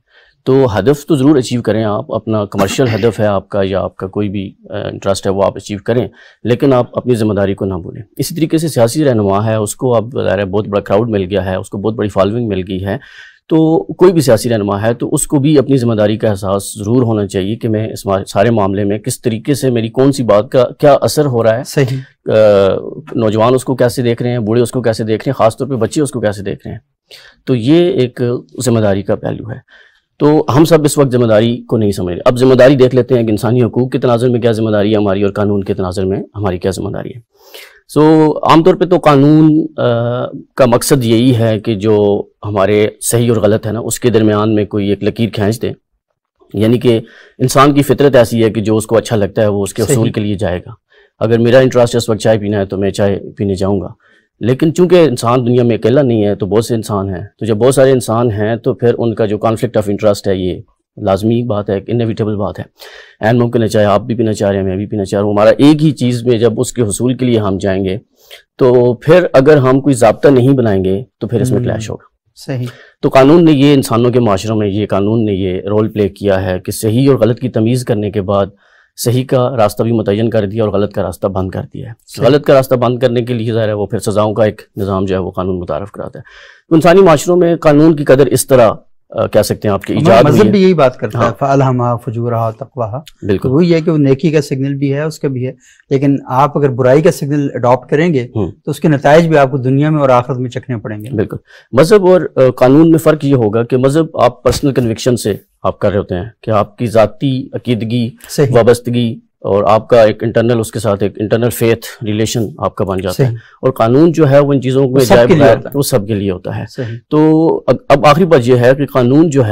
تو ہدف تو ضرور اچیو کریں آپ، اپنا کمرشل ہدف ہے آپ کا، یا آپ کا کوئی بھی انٹرسٹ ہے وہ آپ اچیو کریں، لیکن آپ اپنی ذمہ داری کو نہ بھولیں. اسی طریقے سے سیاسی رہنما ہے، اس کو اب ظاہر ہے بہت بڑا کراؤڈ مل گیا ہے، اس کو بہت بڑی فالوئنگ مل گئی ہے. تو کوئی بھی سیاسی رہنما ہے تو اس کو بھی اپنی ذمہ داری کا احساس ضرور ہونا چاہیے کہ میں اس سارے معاملے میں کس طریقے سے میری کون سی بات کا کیا اثر ہو رہا ہے. صحیح. نوجوان اس کو کیسے دیکھ رہے ہیں، بوڑھے اس کو کیسے دیکھ رہے ہیں، خاص طور پہ بچے اس کو کیسے دیکھ رہے ہیں. تو یہ ایک ذمہ داری کا پہلو ہے. تو ہم سب اس وقت ذمہ داری کو نہیں سمجھ رہے. اب ذمہ داری دیکھ لیتے ہیں کہ انسانی حقوق کے تناظر میں کیا ذمہ داری ہے ہماری، اور قانون کے تناظر میں ہماری کیا ذمہ داری ہے. عام طور پہ تو قانون کا مقصد یہی ہے کہ جو ہمارے صحیح اور غلط ہے نا، اس کے درمیان میں کوئی ایک لکیر کھینچ دے. یعنی کہ انسان کی فطرت ایسی ہے کہ جو اس کو اچھا لگتا ہے وہ اس کے حصول کے لیے جائے گا. اگر میرا انٹرسٹ اس وقت چائے پینا ہے تو میں چائے پینے جاؤں گا. لیکن چونکہ انسان دنیا میں اکیلا نہیں ہے، تو بہت سے انسان ہیں. تو جب بہت سارے انسان ہیں تو پھر ان کا جو کانفلکٹ آف انٹرسٹ ہے، یہ لازمی بات ہے، انیویٹیبل بات ہے. این ممکن ہے چاہے آپ بھی پینا چاہ رہے ہیں، میں بھی پینا چاہ رہا ہوں، ہمارا ایک ہی چیز میں جب اس کے حصول کے لیے ہم جائیں گے تو پھر اگر ہم کوئی ضابطہ نہیں بنائیں گے تو پھر اس میں کلیش ہوگا. صحیح. تو قانون نے یہ انسانوں کے معاشروں میں یہ قانون نے یہ رول پلے کیا ہے کہ صحیح اور غلط کی تمیز کرنے کے بعد صحیح کا راستہ بھی متعین کر دیا اور غلط کا راستہ بند کر دیا ہے. غلط کا راستہ بند کرنے کے لیے ظاہر ہے وہ پھر سزاؤں کا ایک نظام جو ہے وہ قانون متعارف کراتا ہے. تو انسانی معاشروں میں قانون کی قدر اس طرح کہہ سکتے ہیں آپ کے ایجاد مذہب بھی یہی بات کرتا ہے، فَأَلْهَمَهَا فُجُورَهَا وَتَقْوَاهَا. بالکل وہی ہے کہ وہ نیکی کا سگنل بھی ہے، اس کا بھی ہے، لیکن آپ اگر برائی کا سگنل اڈاپٹ کریں گے تو اس کے نتائج بھی آپ کو دنیا میں اور آخرت میں چکھنے پڑیں گے. بالکل. مذہب اور قانون میں فرق یہ ہوگا کہ مذہب آپ پرسنل کنوکشن سے آپ کر رہے ہوتے ہیں کہ آپ کی ذاتی عقیدگی، وابستگی، اور آپ کا ایک انٹرنل اس کے ساتھ ایک انٹرنل فیتھ ریلیشن آپ کا بن جاتا ہے. اور قانون جو ہے وہ ان چیزوں کو جائے بغیر وہ سب کے لیے ہوتا ہے. تو اب آخری بات یہ ہے کہ قانون جو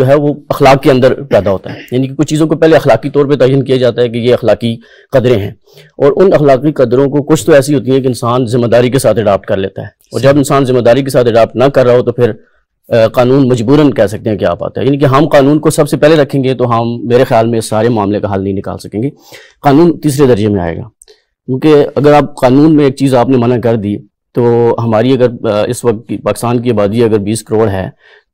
ہے وہ اخلاق کے اندر پیدا ہوتا ہے. یعنی کہ کچھ چیزوں کو پہلے اخلاقی طور پہ تعین کیا جاتا ہے کہ یہ اخلاقی قدریں ہیں، اور ان اخلاقی قدروں کو کچھ تو ایسی ہوتی ہیں کہ انسان ذمہ داری کے ساتھ اڈاپٹ کر لیتا ہے. اور جب انسان ذمہ داری کے ساتھ اڈاپٹ نہ کر رہا ہو تو پھر قانون مجبوراً کہہ سکتے ہیں کہ آپ آتا ہے. یعنی کہ ہم قانون کو سب سے پہلے رکھیں گے تو ہم میرے خیال میں سارے معاملے کا حل نہیں نکال سکیں گے. قانون تیسرے درجے میں آئے گا، کیونکہ اگر آپ قانون میں ایک چیز آپ نے منع کر دی تو ہماری اگر اس وقت پاکستان کی آبادی اگر 20 کروڑ ہے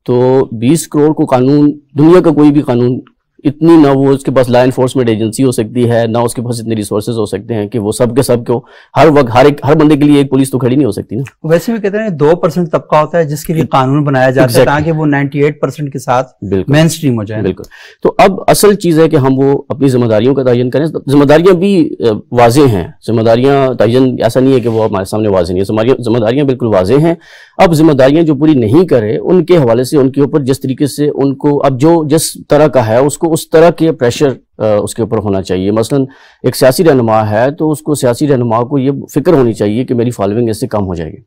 تو 20 کروڑ کو قانون، دنیا کا کوئی بھی قانون اتنی نہ وہ اس کے پاس لا انفورسمنٹ ایجنسی ہو سکتی ہے، نہ اس کے پاس اتنے ریسورسز ہو سکتے ہیں کہ وہ سب کے سب کو ہر وقت ہر بندے کے لیے ایک پولیس تو کھڑی نہیں ہو سکتی نا. ویسے بھی کہتے ہیں 2% طبقہ ہوتا ہے جس کے لیے قانون بنایا جاتا ہے تاکہ وہ 98% کے ساتھ مین اسٹریم ہو جائے. بالکل. تو اب اصل چیز ہے کہ ہم وہ اپنی ذمہ داریوں کا تعین کریں. ذمہ داریاں بھی واضح ہیں، ذمہ داریاں تعین ایسا نہیں ہے کہ وہ ہمارے سامنے واضح نہیں ہے، ذمہ داریاں بالکل واضح ہیں. اب ذمہ داریاں جو پوری نہیں کرے ان کے حوالے سے ان کے اوپر جس طریقے سے ان کو اب جو جس طرح کا ہے اس کو اس طرح کے پریشر اس کے اوپر ہونا چاہیے. مثلا ایک سیاسی رہنما ہے تو اس کو سیاسی رہنما کو یہ فکر ہونی چاہیے کہ میری فالوئنگ اس سے کم ہو جائے گی.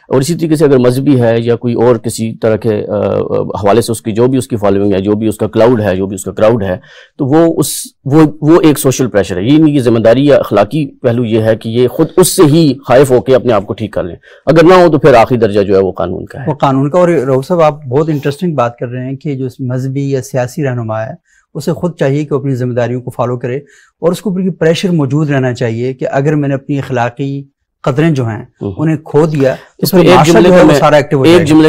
اور اسی طریقے سے اگر مذہبی ہے یا کوئی اور کسی طرح کے حوالے سے اس کی جو بھی اس کی فالوئنگ ہے، جو بھی اس کا کلاؤڈ ہے، جو بھی اس کا کراؤڈ ہے، تو وہ ایک سوشل پریشر ہے. یہ نہیں کہ ذمہ داری یا اخلاقی پہلو یہ ہے کہ یہ خود اس سے ہی خائف ہو کے اپنے آپ کو ٹھیک کر لیں. اگر نہ ہو تو پھر آخری درجہ جو ہے وہ قانون کا ہے. وہ قانون کا. اور رؤوف صاحب آپ بہت انٹرسٹنگ بات کر رہے ہیں کہ جو مذہبی یا سیاسی رہنما ہے اسے خود چاہیے کہ اپنی ذمہ داریوں کو فالو کرے، اور اس کو پریشر موجود رہنا چاہیے کہ اگر میں نے اپنی اخلاقی قدریں جو ہیں انہیں کھو دیا، اس میں ایک جملے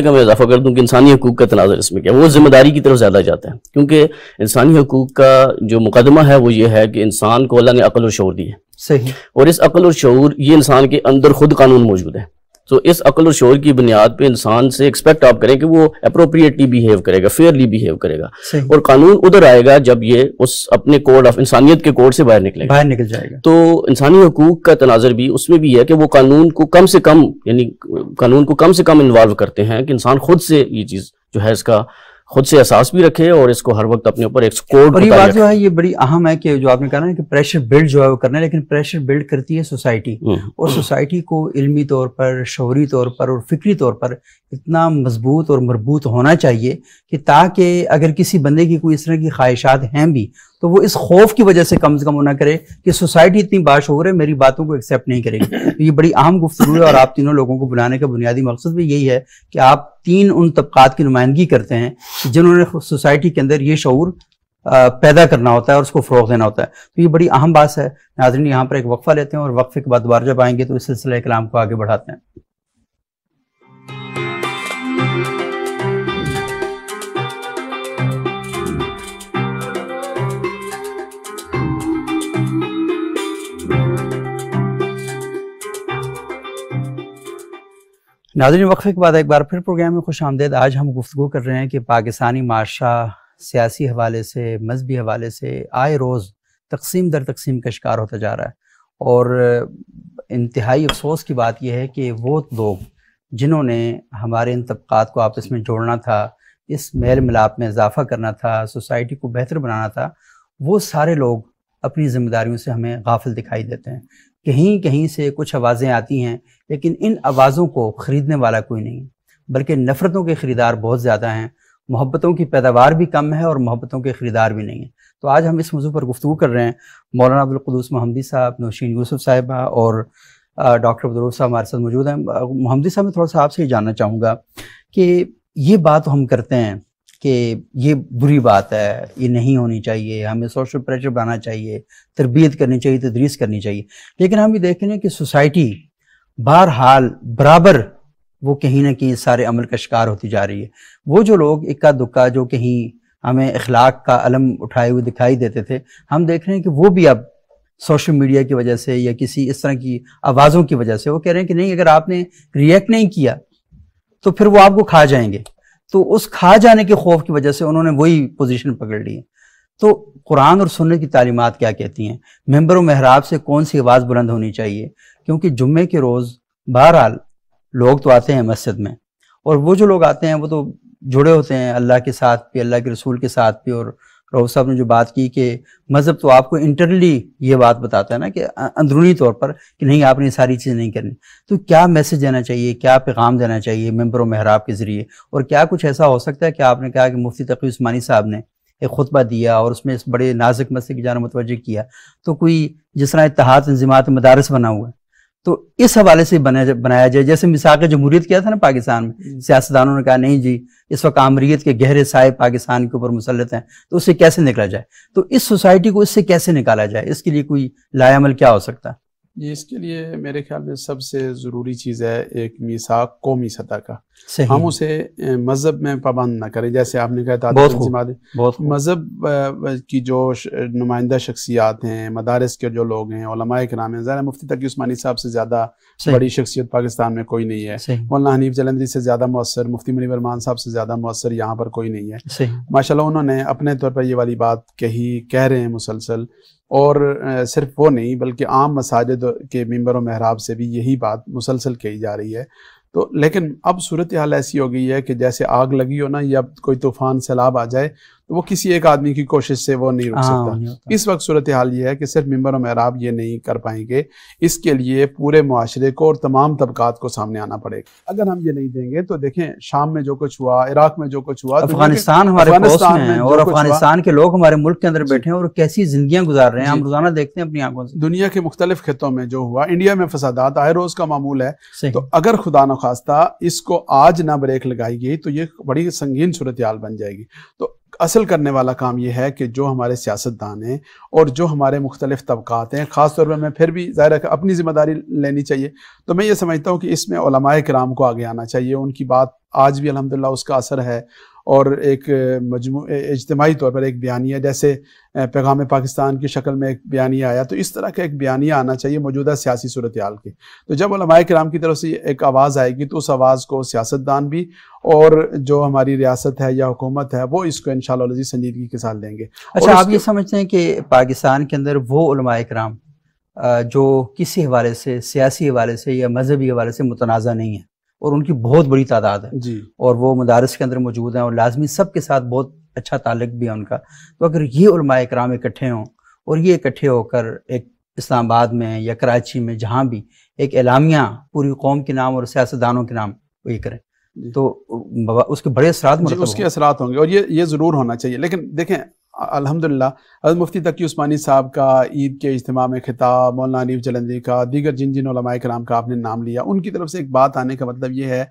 کا میں اضافہ کر دوں کہ انسانی حقوق کا تناظر اس میں کیا، وہ ذمہ داری کی طرف زیادہ جاتا ہے. کیونکہ انسانی حقوق کا جو مقدمہ ہے وہ یہ ہے کہ انسان کو اللہ نے عقل اور شعور دی ہے. صحیح. اور اس عقل اور شعور یہ انسان کے اندر خود قانون موجود ہے. تو اس عقل اور شعور کی بنیاد پہ انسان سے ایکسپیکٹ آپ کریں کہ وہ اپروپریٹلی بیہیو کرے گا، فیئرلی بیہیو کرے گا. اور قانون ادھر آئے گا جب یہ اس اپنے کوڈ آف انسانیت کے کوڈ سے باہر نکل جائے گا. تو انسانی حقوق کا تناظر بھی اس میں بھی ہے کہ وہ قانون کو کم سے کم انوالو کرتے ہیں کہ انسان خود سے یہ چیز جو ہے اس کا خود سے احساس بھی رکھے اور اس کو ہر وقت اپنے اوپر ایک سکوڈ. اور یہ بات جو ہے یہ بڑی اہم ہے کہ جو آپ نے کہا نا کہ پریشر بلڈ جو ہے وہ کرنا ہے، لیکن پریشر بلڈ کرتی ہے سوسائٹی، اور سوسائٹی کو علمی طور پر، شعوری طور پر اور فکری طور پر اتنا مضبوط اور مربوط ہونا چاہیے کہ تاکہ اگر کسی بندے کی کوئی اس طرح کی خواہشات ہیں بھی تو وہ اس خوف کی وجہ سے کم وہ نہ کرے کہ سوسائٹی اتنی باشعور ہے، میری باتوں کو ایکسیپٹ نہیں کرے گی. یہ بڑی اہم گفتگو ہے، اور آپ تینوں لوگوں کو بلانے کا بنیادی مقصد بھی یہی ہے کہ آپ تین ان طبقات کی نمائندگی کرتے ہیں جنہوں نے سوسائٹی کے اندر یہ شعور پیدا کرنا ہوتا ہے اور اس کو فروغ دینا ہوتا ہے. تو یہ بڑی اہم بات ہے. ناظرین یہاں پر ایک وقفہ لیتے ہیں اور وقفے کے بعد دوبارہ جب آئیں گے تو اس سلسلہ کلام کو آگے بڑھاتے ہیں. ناظرین وقفے کے بعد ایک بار پھر پروگرام میں خوش آمدید. آج ہم گفتگو کر رہے ہیں کہ پاکستانی معاشرہ سیاسی حوالے سے، مذہبی حوالے سے آئے روز تقسیم در تقسیم کا شکار ہوتا جا رہا ہے، اور انتہائی افسوس کی بات یہ ہے کہ وہ لوگ جنہوں نے ہمارے ان طبقات کو آپس میں جوڑنا تھا، اس میل ملاپ میں اضافہ کرنا تھا، سوسائٹی کو بہتر بنانا تھا، وہ سارے لوگ اپنی ذمہ داریوں سے ہمیں غافل دکھائی دیتے ہیں. کہیں کہیں سے کچھ آوازیں آتی ہیں، لیکن ان آوازوں کو خریدنے والا کوئی نہیں، بلکہ نفرتوں کے خریدار بہت زیادہ ہیں. محبتوں کی پیداوار بھی کم ہے اور محبتوں کے خریدار بھی نہیں ہیں. تو آج ہم اس موضوع پر گفتگو کر رہے ہیں. مولانا عبدالقدوس محمدی صاحب، نوشین یوسف صاحبہ اور ڈاکٹر عبدالرؤف صاحب ہمارے ساتھ موجود ہیں. محمدی صاحب میں تھوڑا سا آپ سے یہ جاننا چاہوں گا کہ یہ بات ہم کرتے ہیں کہ یہ بری بات ہے، یہ نہیں ہونی چاہیے، ہمیں سوشل پریشر بنانا چاہیے، تربیت کرنی چاہیے، تدریس کرنی چاہیے، لیکن ہم یہ دیکھ رہے ہیں کہ سوسائٹی بہرحال برابر وہ کہیں نہ کہیں سارے عمل کا شکار ہوتی جا رہی ہے. وہ جو لوگ اکا دکا جو کہیں ہمیں اخلاق کا علم اٹھائے ہوئے دکھائی دیتے تھے، ہم دیکھ رہے ہیں کہ وہ بھی اب سوشل میڈیا کی وجہ سے یا کسی اس طرح کی آوازوں کی وجہ سے وہ کہہ رہے ہیں کہ نہیں، اگر آپ نے ریئیکٹ نہیں کیا تو پھر وہ آپ کو کھا جائیں گے. تو اس کھا جانے کے خوف کی وجہ سے انہوں نے وہی پوزیشن پکڑ لی ہے. تو قرآن اور سنت کی تعلیمات کیا کہتی ہیں؟ ممبر و محراب سے کون سی آواز بلند ہونی چاہیے؟ کیونکہ جمعے کے روز بہرحال لوگ تو آتے ہیں مسجد میں، اور وہ جو لوگ آتے ہیں وہ تو جڑے ہوتے ہیں اللہ کے ساتھ بھی، اللہ کے رسول کے ساتھ بھی. اور رؤوف صاحب نے جو بات کی کہ مذہب تو آپ کو انٹرنلی یہ بات بتاتا ہے نا کہ اندرونی طور پر کہ نہیں، آپ نے یہ ساری چیزیں نہیں کرنی. تو کیا میسج دینا چاہیے، کیا پیغام دینا چاہیے ممبر و محراب کے ذریعے؟ اور کیا کچھ ایسا ہو سکتا ہے کہ آپ نے کہا کہ مفتی تقی عثمانی صاحب نے ایک خطبہ دیا اور اس میں اس بڑے نازک مسئلے کی جانب متوجہ کیا، تو کوئی جس طرح اتحاد تنظیمات مدارس بنا ہوا ہے تو اس حوالے سے بنایا جائے، جیسے میثاق جمہوریت کیا تھا نا پاکستان میں، سیاستدانوں نے کہا نہیں جی اس وقت آمریت کے گہرے سائے پاکستان کے اوپر مسلط ہیں، تو اس سے کیسے نکلا جائے؟ تو اس سوسائٹی کو اس سے کیسے نکالا جائے؟ اس کے لیے کوئی لائے عمل کیا ہو سکتا ہے؟ جی، اس کے لیے میرے خیال میں سب سے ضروری چیز ہے ایک میثاق قومی سطح کا. صحیح. ہم اسے مذہب میں پابند نہ کریں، جیسے آپ نے کہا بہت مذہب کی جو نمائندہ شخصیات ہیں، مدارس کے جو لوگ ہیں، علماء کرام ہیں، ظاہر مفتی تقی عثمانی صاحب سے زیادہ بڑی شخصیت پاکستان میں کوئی نہیں ہے. مولانا حنیف جلندری سے زیادہ مؤثر، مفتی منیب ارمان صاحب سے زیادہ مؤثر یہاں پر کوئی نہیں ہے. ماشاءاللہ انہوں نے اپنے طور پر یہ والی بات کہہ رہے ہیں مسلسل، اور صرف وہ نہیں بلکہ عام مساجد کے ممبر و محراب سے بھی یہی بات مسلسل کہی جا رہی ہے. تو لیکن اب صورتحال ایسی ہو گئی ہے کہ جیسے آگ لگی ہو نا، یا کوئی طوفان سیلاب آ جائے تو وہ کسی ایک آدمی کی کوشش سے وہ نہیں رک سکتا. اس وقت صورتحال یہ ہے کہ صرف ممبر و محراب یہ نہیں کر پائیں گے، اس کے لیے پورے معاشرے کو اور تمام طبقات کو سامنے آنا پڑے گا. اگر ہم یہ نہیں دیں گے تو دیکھیں شام میں جو کچھ ہوا، عراق میں جو کچھ ہوا، افغانستان ہمارے پاس میں ہے، اور افغانستان کے لوگ ہمارے ملک کے اندر بیٹھے ہیں اور کیسی زندگیاں گزار رہے ہیں، ہم روزانہ دیکھتے ہیں اپنی آنکھوں سے. دنیا کے مختلف خطوں میں جو ہوا، انڈیا میں فسادات آئے روز کا معمول ہے. تو اگر خدا نخواستہ اس کو آج نہ بریک لگائی گئی تو یہ بڑی سنگین صورتحال بن جائے گی. تو اصل کرنے والا کام یہ ہے کہ جو ہمارے سیاستدان ہیں اور جو ہمارے مختلف طبقات ہیں، خاص طور پر میں پھر بھی ظاہر ہے کہ اپنی ذمہ داری لینی چاہیے. تو میں یہ سمجھتا ہوں کہ اس میں علماء کرام کو آگے آنا چاہیے. ان کی بات آج بھی الحمدللہ اس کا اثر ہے، اور ایک اجتماعی طور پر ایک بیانیہ، جیسے پیغام پاکستان کی شکل میں ایک بیانیہ آیا، تو اس طرح کا ایک بیانیہ آنا چاہیے موجودہ سیاسی صورتحال کے. تو جب علماء کرام کی طرف سے ایک آواز آئے گی تو اس آواز کو سیاستدان بھی اور جو ہماری ریاست ہے یا حکومت ہے وہ اس کو انشاءاللہ العزیز سنجیدگی کے ساتھ لیں گے. اچھا، آپ یہ سمجھتے ہیں کہ پاکستان کے اندر وہ علماء کرام جو کسی حوالے سے، سیاسی حوالے سے یا مذہبی حوالے سے متنازع نہیں ہیں، اور ان کی بہت بڑی تعداد ہے جی، اور وہ مدارس کے اندر موجود ہیں اور لازمی سب کے ساتھ بہت اچھا تعلق بھی ہے ان کا. تو اگر یہ علماء کرام اکٹھے ہوں اور یہ اکٹھے ہو کر ایک اسلام آباد میں یا کراچی میں جہاں بھی ایک اعلامیہ پوری قوم کے نام اور سیاستدانوں کے نام وہ یہ کریں تو اس کے بڑے اثرات جی اس کے اثرات ہوں گے اور یہ ضرور ہونا چاہیے. لیکن دیکھیں الحمدللہ حضرت مفتی تقی عثمانی صاحب کا عید کے اجتماع میں خطاب، مولانا حنیف جلندی کا، دیگر جن علماء کرام کا آپ نے نام لیا، ان کی طرف سے ایک بات آنے کا مطلب یہ ہے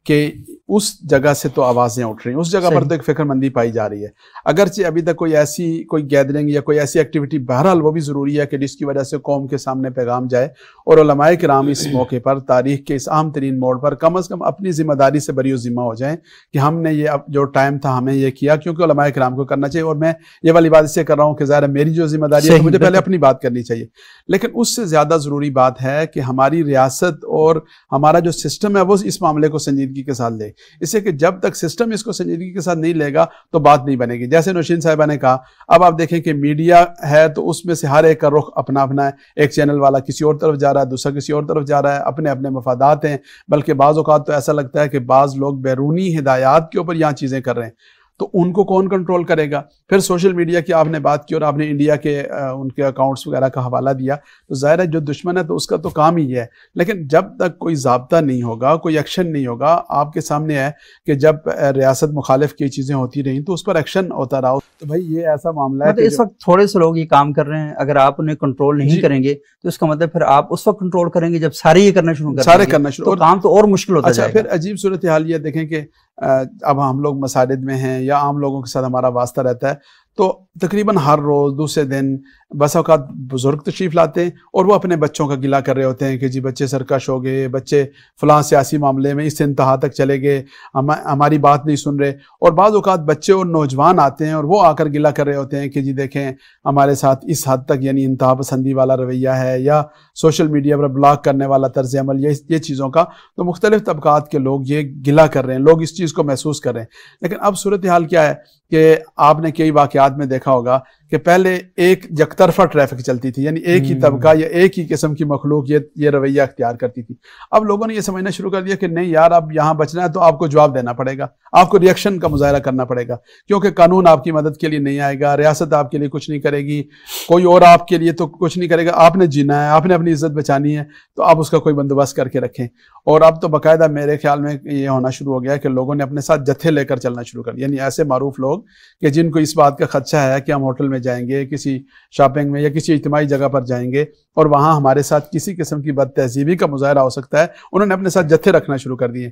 کہ اس جگہ سے تو آوازیں اٹھ رہی ہیں، اس جگہ پر تو ایک فکر مندی پائی جا رہی ہے. اگرچہ ابھی تک کوئی گیدرنگ یا کوئی ایسی ایکٹیویٹی، بہرحال وہ بھی ضروری ہے کہ جس کی وجہ سے قوم کے سامنے پیغام جائے اور علماء کرام اس موقع پر تاریخ کے اس اہم ترین موڑ پر کم از کم اپنی ذمہ داری سے بری و ذمہ ہو جائیں کہ ہم نے یہ جو ٹائم تھا ہمیں یہ کیا، کیونکہ علماء کرام کو کرنا چاہیے. اور میں یہ والی بات اس سے کر رہا ہوں کہ ظاہر ہے میری جو ذمہ داری ہے مجھے پہلے اپنی بات کرنی چاہیے، لیکن اس سے زیادہ ضروری بات ہے کہ ہماری ریاست اور ہمارا جو سسٹم ہے وہ اس معاملے کو سنجیدگی کے ساتھ لے. اس سے کہ جب تک سسٹم اس کو سنجیدگی کے ساتھ نہیں لے گا تو بات نہیں بنے گی. جیسے نوشین صاحبہ نے کہا، اب آپ دیکھیں کہ میڈیا ہے تو اس میں سے ہر ایک کا رخ اپنا اپنا ہے. ایک چینل والا کسی اور طرف جا رہا ہے، دوسرا کسی اور طرف جا رہا ہے، اپنے اپنے مفادات ہیں. بلکہ بعض اوقات تو ایسا لگتا ہے کہ بعض لوگ بیرونی ہدایات کے اوپر یہاں چیزیں کر رہے ہیں، تو ان کو کون کنٹرول کرے گا؟ پھر سوشل میڈیا کی آپ نے بات کی اور آپ نے انڈیا کے ان کے اکاؤنٹس وغیرہ کا حوالہ دیا، تو ظاہر ہے جو دشمن ہے تو اس کا تو کام ہی ہے. لیکن جب تک کوئی ضابطہ نہیں ہوگا، کوئی ایکشن نہیں ہوگا، آپ کے سامنے ہے کہ جب ریاست مخالف کی چیزیں ہوتی رہیں تو اس پر ایکشن ہوتا رہا. تو بھائی یہ ایسا معاملہ ہے کہ اس وقت تھوڑے سے لوگ یہ کام کر رہے ہیں، اگر آپ انہیں کنٹرول نہیں کریں گے تو اس کا مطلب پھر آپ اس وقت کنٹرول کریں گے جب سارے یہ کرنا شروع کریں گے، تو کام تو اور مشکل ہوتا جائے گا. پھر عجیب صورتحال یہ دیکھیں کہ اب ہم لوگ مساجد میں ہیں یا عام لوگوں کے ساتھ ہمارا واسطہ رہتا ہے تو تقریباً ہر روز دوسرے دن بس اوقات بزرگ تشریف لاتے ہیں اور وہ اپنے بچوں کا گلہ کر رہے ہوتے ہیں کہ جی بچے سرکش ہو گئے، بچے فلاں سیاسی معاملے میں اس انتہا تک چلے گئے، ہماری بات نہیں سن رہے. اور بعض اوقات بچے اور نوجوان آتے ہیں اور وہ آ کر گلہ کر رہے ہوتے ہیں کہ جی دیکھیں ہمارے ساتھ اس حد تک یعنی انتہا پسندی والا رویہ ہے یا سوشل میڈیا پر بلاک کرنے والا طرز عمل، یہ چیزوں کا. تو مختلف طبقات کے لوگ یہ گلہ کر رہے ہیں، لوگ اس چیز کو محسوس کر رہے ہیں. لیکن اب صورتحال کیا ہے کہ آپ نے کئی واقعات میں دیکھا ہوگا کہ پہلے ایک یک طرفہ ٹریفک چلتی تھی، یعنی ایک ہی طبقہ یا ایک ہی قسم کی مخلوق یہ رویہ اختیار کرتی تھی. اب لوگوں نے یہ سمجھنا شروع کر دیا کہ نہیں یار اب یہاں بچنا ہے تو آپ کو جواب دینا پڑے گا، آپ کو ریئیکشن کا مظاہرہ کرنا پڑے گا، کیونکہ قانون آپ کی مدد کے لیے نہیں آئے گا، ریاست آپ کے لیے کچھ نہیں کرے گی، کوئی اور آپ کے لیے تو کچھ نہیں کرے گا. آپ نے جینا ہے، آپ نے اپنی عزت بچانی ہے، تو آپ اس کا کوئی بندوبست کر کے رکھیں. اور اب تو باقاعدہ میرے خیال میں یہ ہونا شروع ہو گیا کہ لوگوں نے اپنے ساتھ جتھے لے کر چلنا شروع کر دیا، یعنی ایسے معروف لوگ کہ جن کو اس بات کا خدشہ ہے کہ ہم ہوٹل میں جائیں گے، کسی شاپنگ میں یا کسی اجتماعی جگہ پر جائیں گے اور وہاں ہمارے ساتھ کسی قسم کی بد تہذیبی کا مظاہرہ ہو سکتا ہے، انہوں نے اپنے ساتھ جتھے رکھنا شروع کر دیے.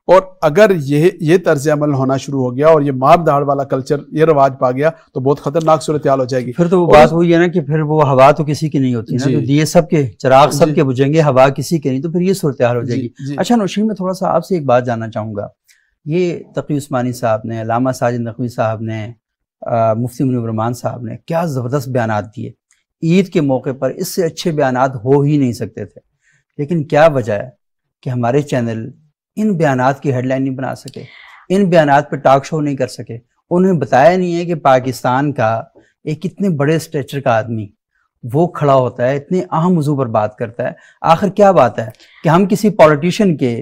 اور اگر یہ طرز عمل ہونا شروع ہو گیا اور یہ مار دھاڑ والا کلچر یہ رواج پا گیا تو بہت خطرناک صورتحال ہو جائے گی. پھر تو وہ بات ہوئی ہے نا کہ پھر وہ ہوا تو کسی کی نہیں ہوتی نا، تو دیے سب کے، چراغ سب کے بجھیں گے، ہوا کسی کے نہیں، تو پھر یہ صورتحال ہو جائے گی. اچھا نوشین، میں تھوڑا سا آپ سے ایک بات جاننا چاہوں گا. یہ تقی عثمانی صاحب نے، علامہ ساجد نقوی صاحب نے، مفتی منیب الرحمان صاحب نے کیا زبردست بیانات دیے عید کے موقع پر، اس سے اچھے بیانات ہو ہی نہیں سکتے تھے. لیکن کیا وجہ ہے کہ ہمارے چینل ان بیانات کی ہیڈ لائن نہیں بنا سکے، ان بیانات پہ ٹاک شو نہیں کر سکے؟ انہیں بتایا نہیں ہے کہ پاکستان کا ایک اتنے بڑے اسٹیچر کا آدمی وہ کھڑا ہوتا ہے، اتنے اہم موضوع پر بات کرتا ہے. آخر کیا بات ہے کہ ہم کسی پولیٹیشین کے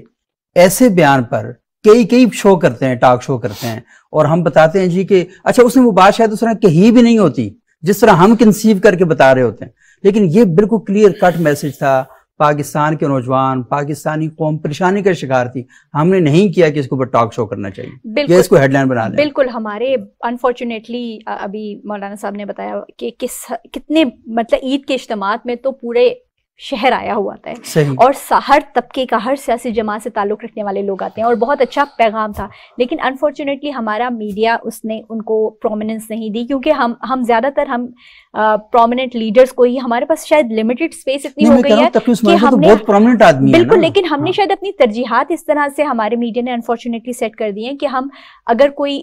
ایسے بیان پر کئی شو کرتے ہیں، ٹاک شو کرتے ہیں، اور ہم بتاتے ہیں جی کہ اچھا اس نے وہ بات شاید اس طرح کہی بھی نہیں ہوتی جس طرح ہم کنسیو کر کے بتا رہے ہوتے ہیں، لیکن یہ بالکل کلیئر کٹ میسج تھا. پاکستان کے نوجوان، پاکستانی قوم پریشانی کا شکار تھی، ہم نے نہیں کیا کہ اس کو اوپر ٹاک شو کرنا چاہیے یا اس کو ہیڈ لائن بنا لیں. بالکل ہمارے انفارچونیٹلی ابھی مولانا صاحب نے بتایا کہ کتنے مطلب عید کے اجتماعات میں تو پورے شہر آیا ہوا آتا ہے اور ہر طبقے کا، ہر سیاسی جماعت سے تعلق رکھنے والے لوگ آتے ہیں اور بہت اچھا پیغام تھا. لیکن انفارچونیٹلی ہمارا میڈیا اس نے ان کو پرومیننس نہیں دی، کیونکہ ہم زیادہ تر ہم پرومیننٹ لیڈرز کو ہی، ہمارے پاس شاید لمیٹڈ اسپیس اتنی ہو گئی ہے کہ ہم نے بالکل، لیکن ہم نے شاید اپنی ترجیحات اس طرح سے ہمارے میڈیا نے انفارچونیٹلی سیٹ کر دی ہیں کہ ہم اگر کوئی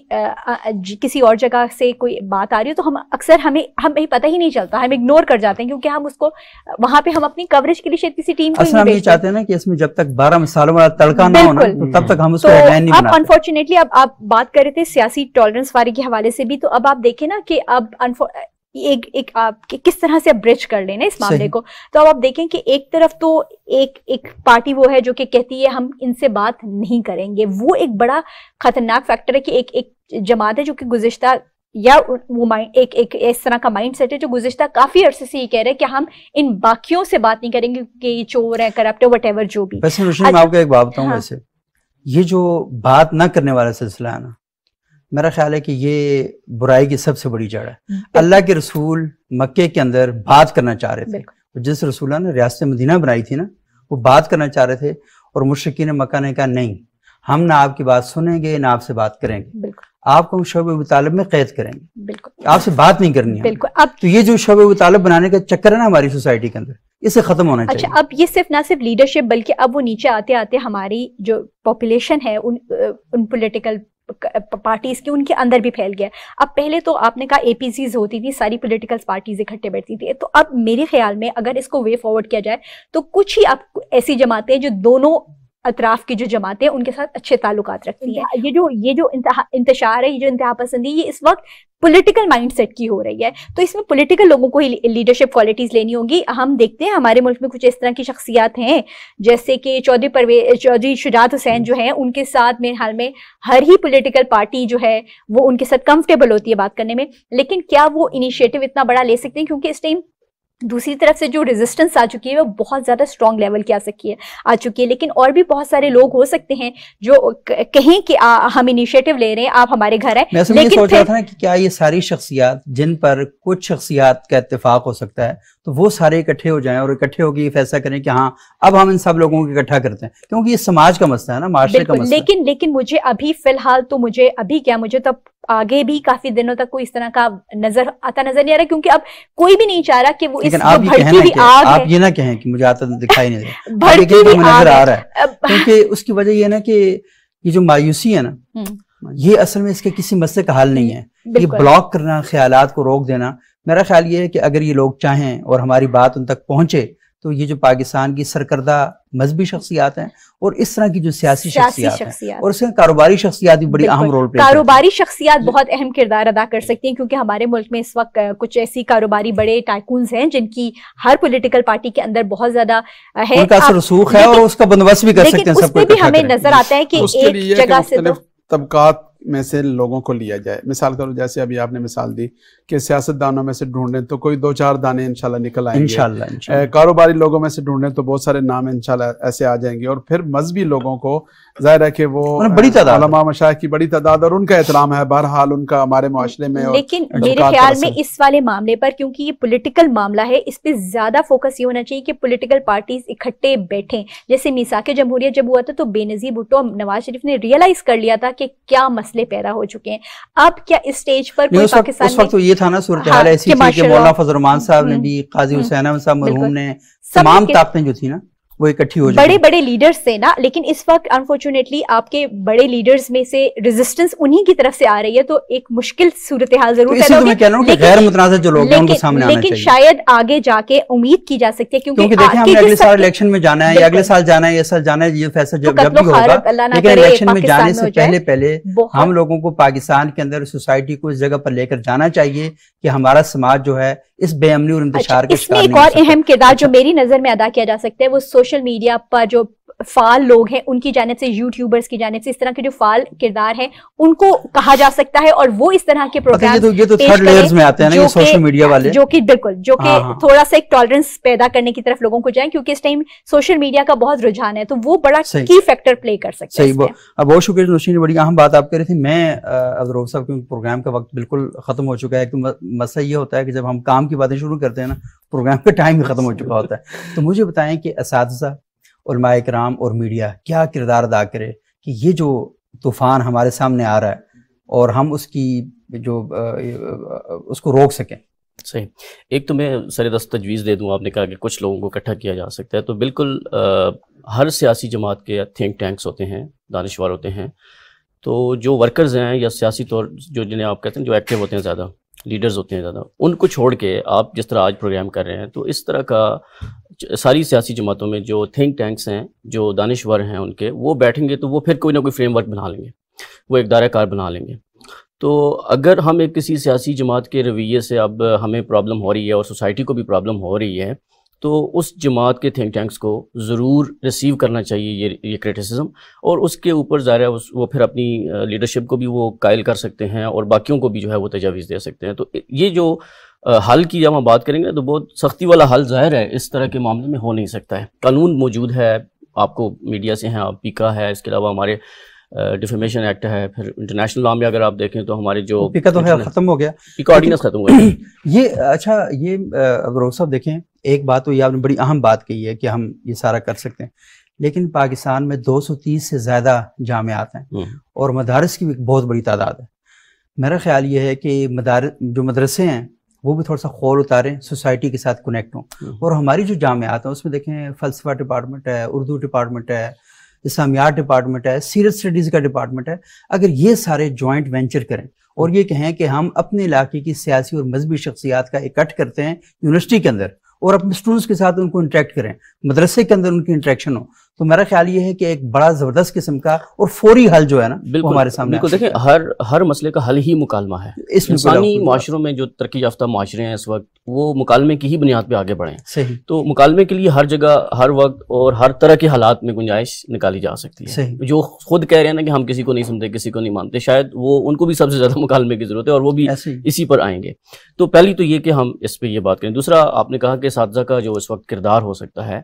کسی اور جگہ سے کوئی بات آ رہی ہو تو ہم اکثر ہمیں پتہ ہی نہیں چلتا، ہم اگنور کر جاتے ہیں، کیونکہ ہم اس کو وہاں پہ ہم اپنی کوریج کے لیے شاید کسی ٹیم کو ہی نہیں چاہتے ہیں نا کہ اس میں جب تک 12 مثالوں والا تڑکا نہ ہو تب تک ہم اس کو ہیڈ لائن نہیں بناتے. اب انفارچونیٹلی اب آپ بات کر رہے تھے سیاسی ٹالرنس واری کے حوالے سے بھی، تو اب آپ دیکھیں نا کہ اب ایک آپ کس طرح سے برج کر لیں نا اس معاملے کو. تو اب آپ دیکھیں کہ ایک طرف تو ایک پارٹی وہ ہے جو کہ کہتی ہے ہم ان سے بات نہیں کریں گے. وہ ایک بڑا خطرناک فیکٹر ہے کہ ایک جماعت ہے جو کہ گزشتہ یا وہ ایک اس طرح کا مائنڈ سیٹ ہے جو گزشتہ کافی عرصے سے یہ کہہ رہے ہیں کہ ہم ان باقیوں سے بات نہیں کریں گے کہ یہ چور ہیں, کرپٹ ہے, وٹ ایور جو بھی. ویسے روشنی میں آپ کو ایک بات بتاؤں, ویسے یہ جو بات نہ کرنے والا سلسلہ ہے نا, میرا خیال ہے کہ یہ برائی کی سب سے بڑی جڑ ہے. اللہ کے رسول مکے کے اندر بات کرنا چاہ رہے تھے, جس رسولہ نے ریاست مدینہ بنائی تھی نا, وہ بات کرنا چاہ رہے تھے, اور مشرکین مکہ نے کہا نہیں, ہم نہ آپ کی بات سنیں گے نہ آپ سے بات کریں گے, آپ کو ہم شعبہ ابو طالب میں قید کریں گے, آپ سے بات نہیں کرنی ہے. اب تو یہ جو شعبہ ابو طالب بنانے کا چکر ہے نا ہماری سوسائٹی کے اندر, اسے ختم ہونا چاہیے. اچھا, اب یہ صرف نہ صرف لیڈرشپ بلکہ اب وہ نیچے آتے آتے ہماری جو پاپولیشن ہے ان پولیٹیکل پارٹیز کی, ان کے اندر بھی پھیل گیا. اب پہلے تو آپ نے کہا اے پی سیز ہوتی تھی, ساری پولیٹیکل پارٹیز اکٹھے بیٹھتی تھی. تو اب میرے خیال میں اگر اس کو وے فارورڈ کیا جائے تو کچھ ہی اب ایسی جماعتیں جو دونوں اطراف کی جو جماعتیں ان کے ساتھ اچھے تعلقات رکھتی ہیں. یہ جو انتشار ہے, یہ جو انتہا پسندی, یہ اس وقت پولیٹیکل مائنڈ سیٹ کی ہو رہی ہے. تو اس میں پولیٹیکل لوگوں کو ہی لیڈرشپ کوالٹیز لینی ہوگی. ہم دیکھتے ہیں ہمارے ملک میں کچھ اس طرح کی شخصیات ہیں جیسے کہ چودھری شجاعت حسین جو ہیں, ان کے ساتھ میرے حال میں ہر ہی پولیٹیکل پارٹی جو ہے وہ ان کے ساتھ کمفرٹیبل ہوتی ہے بات کرنے میں. لیکن کیا وہ انیشیٹو اتنا بڑا لے سکتے ہیں, کیونکہ اس ٹائم دوسری طرف سے جو ریزسٹنس آ چکی ہے وہ بہت زیادہ اسٹرانگ لیول کی آ چکی ہے. لیکن اور بھی بہت سارے لوگ ہو سکتے ہیں جو کہیں کہ ہم انیشیٹو لے رہے ہیں, آپ ہمارے گھر ہیں. میں یہ سوچ رہا تھا نا کہ کیا یہ ساری شخصیات جن پر کچھ شخصیات کا اتفاق ہو سکتا ہے تو وہ سارے اکٹھے ہو جائیں اور اکٹھے ہو کے یہ فیصلہ کریں کہ ہاں اب ہم ان سب لوگوں کو اکٹھا کرتے ہیں, کیونکہ یہ سماج کا مسئلہ ہے نا, معاشرے کا مسئلہ ہے. لیکن مجھے ابھی فی الحال تو مجھے تو آگے بھی کافی دنوں تک کوئی اس طرح کا نظر نہیں آ رہا, کیونکہ اب کوئی بھی نہیں چاہ رہا کہ وہ بھڑکی ہوئی آگ ہے. آپ یہ نہ کہیں کہ مجھے آتا دکھائی نہیں دے نظر آ رہا ہے, کیونکہ اس کی وجہ یہ ہے نا کہ یہ جو مایوسی ہے نا, یہ اصل میں اس کے کسی مسئلے کا حل نہیں ہے. یہ بلاک کرنا, خیالات کو روک دینا, میرا خیال یہ ہے کہ اگر یہ لوگ چاہیں اور ہماری بات ان تک پہنچے تو یہ جو پاکستان کی سرکردہ مذہبی شخصیات ہیں اور اس طرح کی جو سیاسی شخصیات ہیں اور اس میں کاروباری شخصیات بھی بڑی اہم رول پلے کرتی ہیں. کاروباری شخصیات بہت اہم کردار ادا کر سکتی ہیں, کیونکہ ہمارے ملک میں اس وقت کچھ ایسی کاروباری بڑے ٹائکونز ہیں جن کی ہر پولیٹیکل پارٹی کے اندر بہت زیادہ ہے, ان کا اثر رسوخ ہے اور اس کا بندوبست بھی کر سکتے ہیں. اس پہ بھی ہمیں نظر آتا ہے کہ ایک جگہ سے طبقات میں سے لوگوں کو لیا جائے. مثال کے طور جیسے ابھی آپ نے مثال دی کہ سیاست دانوں میں سے ڈھونڈیں تو کوئی 2-4 دانے انشاءاللہ نکل آئیں گے, کاروباری لوگوں میں سے ڈھونڈیں تو بہت سارے نام انشاءاللہ ایسے آ جائیں گے, اور پھر مذہبی لوگوں کو ظاہر ہے کہ وہ بڑی تعداد علماء مشائخ کی بڑی تعداد اور ان کا احترام ہے بہرحال ان کا ہمارے معاشرے میں. لیکن میرے خیال میں اس والے معاملے پر, کیونکہ یہ پولیٹیکل معاملہ ہے, اس پہ زیادہ فوکس یہ ہونا چاہیے کہ پولیٹیکل پارٹیز اکٹھے بیٹھیں. جیسے میثاق جمہوریہ جب ہوا تھا تو بے نظیر بھٹو, نواز شریف نے ریئلائز کر لیا تھا کہ کیا مسئلے پیدا ہو چکے ہیں. اب کیا اس سٹیج پر کوئی پاکستان اس وقت تو یہ تھا نا صورتحال ایسی تھی کہ مولانا فضل الرحمان صاحب نے بھی, قاضی حسین احمد صاحب مرحوم نے, تمام طاقتیں جو تھی نا وہ اکٹھی ہو جائیں. بڑے لیڈرز تھے نا, لیکن اس وقت انفارچونیٹلی آپ کے بڑے لیڈرز میں سے ریزسٹنس انہی کی طرف سے آ رہی ہے, تو ایک مشکل صورتحال ضرور پیدا ہوگی. غیر متنازع جو لوگ ہیں ان کو سامنے آنا چاہیے, لیکن شاید آگے جا کے امید کی جا سکتی ہے, کیونکہ دیکھیں ہم نے اگلے سال الیکشن میں جانا ہے یا اگلے سال جانا ہے, یہ سال جانا ہے, یہ فیصلہ جب بھی ہوگا, لیکن الیکشن میں جانے سے پہلے ہم لوگوں کو پاکستان کے اندر سوسائٹی کو اس جگہ پر لے کر جانا چاہیے کہ ہمارا سماج جو ہے اس بے امنی اور انتشار کا شکار نہیں. اس میں ایک اور اہم کردار جو میری نظر میں ادا کیا جا سکتا ہے وہ سوشل میڈیا پر جو فعال لوگ ہیں ان کی جانب سے, یوٹیوبرز کی جانب سے, اس طرح کے جو فعال کردار ہیں ان کو کہا جا سکتا ہے, اور وہ اس طرح کے پروگرام یہ تو تھرڈ لیئرز میں آتے ہیں نا یہ سوشل میڈیا والے, جو کہ بالکل جو کہ تھوڑا سا ایک ٹالرنس پیدا کرنے کی طرف لوگوں کو جائیں, کیونکہ اس ٹائم سوشل میڈیا کا بہت رجحان ہے, تو وہ بڑا کی فیکٹر پلے کر سکتا ہے. بہت شکریہ نوشین, بڑی اہم بات آپ کہہ رہے تھے. میں عبدالرؤف صاحب کیونکہ پروگرام کا وقت بالکل ختم ہو چکا ہے, تو مسئلہ یہ ہوتا ہے کہ جب ہم کام کی باتیں شروع کرتے ہیں نا پروگرام کا ٹائم بھی ختم ہو چکا ہوتا ہے. تو مجھے بتائیں کہ اساتذہ, علماء کرام اور میڈیا کیا کردار ادا کرے کہ یہ جو طوفان ہمارے سامنے آ رہا ہے اور ہم اس کو روک سکیں. صحیح. ایک تو میں سردست تجویز دے دوں, آپ نے کہا کہ کچھ لوگوں کو اکٹھا کیا جا سکتا ہے, تو بالکل ہر سیاسی جماعت کے تھنک ٹینکس ہوتے ہیں, دانشور ہوتے ہیں, تو جو ورکرز ہیں یا سیاسی طور جو جنہیں آپ کہتے ہیں جو ایکٹیو ہوتے ہیں زیادہ, لیڈرز ہوتے ہیں زیادہ, ان کو چھوڑ کے آپ جس طرح آج پروگرام کر رہے ہیں, تو اس طرح کا ساری سیاسی جماعتوں میں جو تھنک ٹینکس ہیں, جو دانشور ہیں ان کے, وہ بیٹھیں گے تو وہ پھر کوئی نہ کوئی فریم ورک بنا لیں گے, وہ ایک دائرہ کار بنا لیں گے. تو اگر ہم ایک کسی سیاسی جماعت کے رویے سے اب ہمیں پرابلم ہو رہی ہے اور سوسائٹی کو بھی پرابلم ہو رہی ہے تو اس جماعت کے تھنک ٹینکس کو ضرور ریسیو کرنا چاہیے یہ کرٹیسزم، اور اس کے اوپر ظاہر ہے وہ پھر اپنی لیڈرشپ کو بھی وہ قائل کر سکتے ہیں اور باقیوں کو بھی جو ہے وہ تجاویز دے سکتے ہیں۔ تو یہ جو حل کی جب ہم بات کریں گے تو بہت سختی والا حل ظاہر ہے اس طرح کے معاملے میں ہو نہیں سکتا ہے۔ قانون موجود ہے، آپ کو میڈیا سے ہیں، آپ پیکا ہے، اس کے علاوہ ہمارے ڈیفیمیشن ایکٹ ہے، پھر انٹرنیشنل لا میں اگر آپ دیکھیں تو ہمارے جو پیکا تو ختم ہو گیا، پیکا آرڈیننس ختم ہو گیا۔ یہ اچھا، یہ فروغ صاحب دیکھیں، ایک بات تو یہ آپ نے بڑی اہم بات کہی ہے کہ ہم یہ سارا کر سکتے ہیں، لیکن پاکستان میں 230 سے زیادہ جامعات ہیں اور مدارس کی بھی بہت بڑی تعداد ہے۔ میرا خیال یہ ہے کہ جو مدرسے ہیں وہ بھی تھوڑا سا خول اتاریں، سوسائٹی کے ساتھ کنیکٹ ہوں، اور ہماری جو جامعات ہیں اس میں دیکھیں فلسفہ ڈپارٹمنٹ ہے، اردو ڈپارٹمنٹ ہے، اسلامیات ڈپارٹمنٹ ہے، سیرت اسٹڈیز کا ڈپارٹمنٹ ہے، اگر یہ سارے جوائنٹ وینچر کریں اور یہ کہیں کہ ہم اپنے علاقے کی سیاسی اور مذہبی شخصیات کا اکٹھ کرتے ہیں یونیورسٹی کے اندر اور اپنے اسٹوڈنٹس کے ساتھ ان کو انٹریکٹ کریں، مدرسے کے اندر ان کی انٹریکشن ہو، تو میرا خیال یہ ہے کہ ایک بڑا زبردست قسم کا اور فوری حل جو ہے نا وہ ہمارے سامنے بالکل۔ دیکھیں ہر مسئلے کا حل ہی مکالمہ ہے۔ انسانی معاشروں میں جو ترقی یافتہ معاشرے ہیں اس وقت وہ مکالمے کی ہی بنیاد پہ آگے بڑھیں۔ صحیح۔ تو مکالمے کے لیے ہر جگہ، ہر وقت اور ہر طرح کے حالات میں گنجائش نکالی جا سکتی ہے۔ صحیح۔ جو خود کہہ رہے ہیں نا کہ ہم کسی کو نہیں سنتے، کسی کو نہیں مانتے، شاید وہ ان کو بھی سب سے زیادہ مکالمے کی ضرورت ہے اور وہ بھی اسی پر آئیں گے۔ تو پہلی تو یہ کہ ہم اس پہ یہ بات کریں۔ دوسرا، آپ نے کہا کہ اساتذہ کا جو اس وقت کردار ہو سکتا ہے،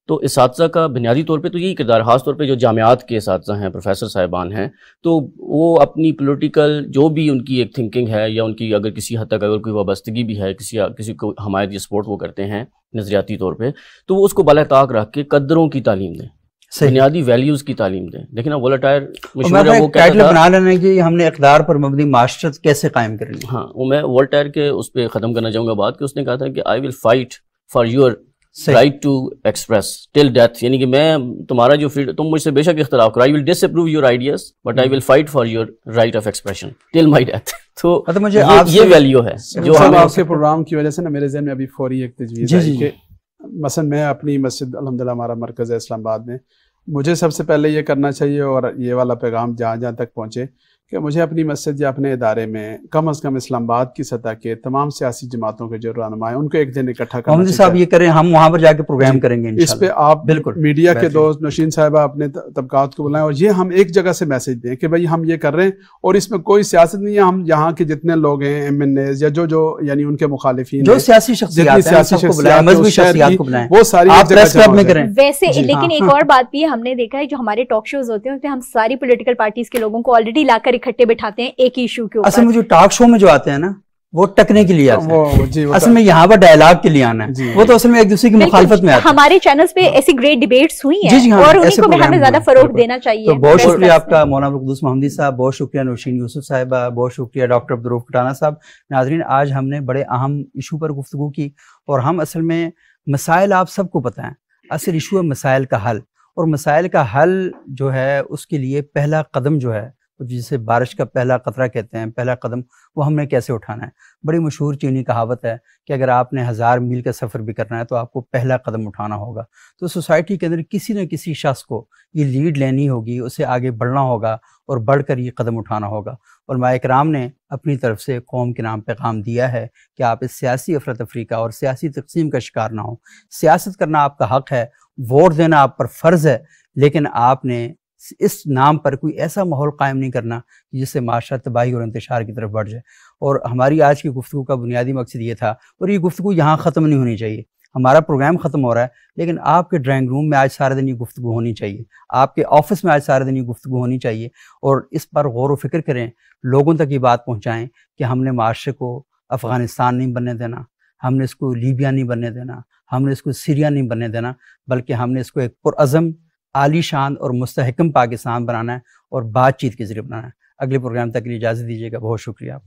تو اساتذہ کا بنیادی طور پہ تو یہی کردار، خاص طور پہ جو جامعات کے اساتذہ ہیں، پروفیسر صاحبان ہیں، تو وہ اپنی پولیٹیکل جو بھی ان کی ایک تھنکنگ ہے یا ان کی اگر کسی حد تک اگر کوئی وابستگی بھی ہے، کسی کو حمایت یا سپورٹ وہ کرتے ہیں نظریاتی طور پہ، تو وہ اس کو بالائے طاق رکھ کے قدروں کی تعلیم دیں، بنیادی ویلیوز کی تعلیم دیں۔ دیکھیں نا وولٹائر مشہور ہے، وہ کہتا تھا بنا لینا کہ ہم نے اقدار پر مبنی معاشرت کیسے قائم کرنی ہے۔ ہاں، وہ میں وولٹائر کے اس پہ ختم کرنا چاہوں گا بات کہ اس نے کہا تھا کہ I will fight for your right to express till death, یعنی کہ میں تمہارا جو تم مجھ سے بے شک اختلاف کرو، I will disapprove your ideas but I will fight for your right of expression till my death. تو مجھے یہ ویلیو ہے جو ہم آپ کے پروگرام کی وجہ سے نا میرے ذہن میں ابھی فوری ایک تجویز آئی کہ مثلا میں اپنی مسجد، الحمدللہ ہمارا مرکز ہے اسلام آباد میں، مجھے سب سے پہلے یہ کرنا چاہیے اور یہ والا پیغام جہاں جہاں تک پہنچے کہ مجھے اپنی مسجد یا اپنے ادارے میں کم از کم اسلام آباد کی سطح کے تمام سیاسی جماعتوں کے جو رہنما ہیں ان کو ایک دن اکٹھا کرنا چاہیے۔ صاحب یہ کریں، ہم وہاں پر جا کے پروگرام کریں گے اس پہ آپ بالکل میڈیا کے دوست نوشین صاحبہ اپنے طبقات کو بلائیں اور یہ ہم ایک جگہ سے میسج دیں کہ بھائی ہم یہ کر رہے ہیں اور اس میں کوئی سیاست نہیں ہے، ہم یہاں کے جتنے لوگ ہیں ایم این ایز یا جو یعنی ان کے مخالفین جو سیاسی شخصیات ہیں وہ ساری ایک جگہ میں کریں۔ ویسے لیکن ایک اور بات بھی ہم نے دیکھا ہے، جو ہمارے ٹاک شوز ہوتے ہیں ہم ساری پولیٹیکل پارٹیز کے لوگوں کو آلریڈی لا کر اکٹھے بٹھاتے ہیں ایک ایشو کے اوپر۔ اصل میں جو ٹاک شو میں جو آتے ہیں نا وہ ٹکنے کے لیے آتے ہیں، اصل میں یہاں پر ڈائلاگ کے لیے آنا ہے، وہ تو اصل میں ایک دوسرے کی مخالفت میں آتے ہیں۔ ہمارے چینلز پہ ایسی گریٹ ڈیبیٹس ہوئی ہیں اور انہیں کو ہمیں زیادہ فروغ دینا چاہیے۔ تو بہت شکریہ آپ کا مولانا قدوس محمدی صاحب، بہت شکریہ نوشین یوسف صاحبہ، بہت شکریہ ڈاکٹر عبدالرؤف کٹانہ صاحب۔ ناظرین، آج ہم نے بڑے اہم ایشو پر گفتگو کی اور ہم اصل میں مسائل آپ سب کو پتہ ہیں، اصل ایشو ہے مسائل کا حل، اور مسائل کا حل جو ہے اس کے لیے پہلا قدم جو ہے جسے بارش کا پہلا قطرہ کہتے ہیں، پہلا قدم وہ ہم نے کیسے اٹھانا ہے۔ بڑی مشہور چینی کہاوت ہے کہ اگر آپ نے 1000 میل کا سفر بھی کرنا ہے تو آپ کو پہلا قدم اٹھانا ہوگا۔ تو سوسائٹی کے اندر کسی نہ کسی شخص کو یہ لیڈ لینی ہوگی، اسے آگے بڑھنا ہوگا اور بڑھ کر یہ قدم اٹھانا ہوگا۔ علماء کرام نے اپنی طرف سے قوم کے نام پیغام دیا ہے کہ آپ اس سیاسی افراتفری کا اور سیاسی تقسیم کا شکار نہ ہوں۔ سیاست کرنا آپ کا حق ہے، ووٹ دینا آپ پر فرض ہے، لیکن آپ نے اس نام پر کوئی ایسا ماحول قائم نہیں کرنا جس سے معاشرہ تباہی اور انتشار کی طرف بڑھ جائے۔ اور ہماری آج کی گفتگو کا بنیادی مقصد یہ تھا، اور یہ گفتگو یہاں ختم نہیں ہونی چاہیے، ہمارا پروگرام ختم ہو رہا ہے لیکن آپ کے ڈرائنگ روم میں آج سارے دن یہ گفتگو ہونی چاہیے، آپ کے آفس میں آج سارے دن یہ گفتگو ہونی چاہیے، اور اس پر غور و فکر کریں، لوگوں تک یہ بات پہنچائیں کہ ہم نے معاشرے کو افغانستان نہیں بننے دینا، ہم نے اس کو لیبیا نہیں بننے دینا، ہم نے اس کو سیریا نہیں بننے دینا، بلکہ ہم نے اس کو ایک پرعزم، عالی شان اور مستحکم پاکستان بنانا ہے اور بات چیت کے ذریعے بنانا ہے۔ اگلے پروگرام تک کے لیے اجازت دیجیے گا، بہت شکریہ آپ۔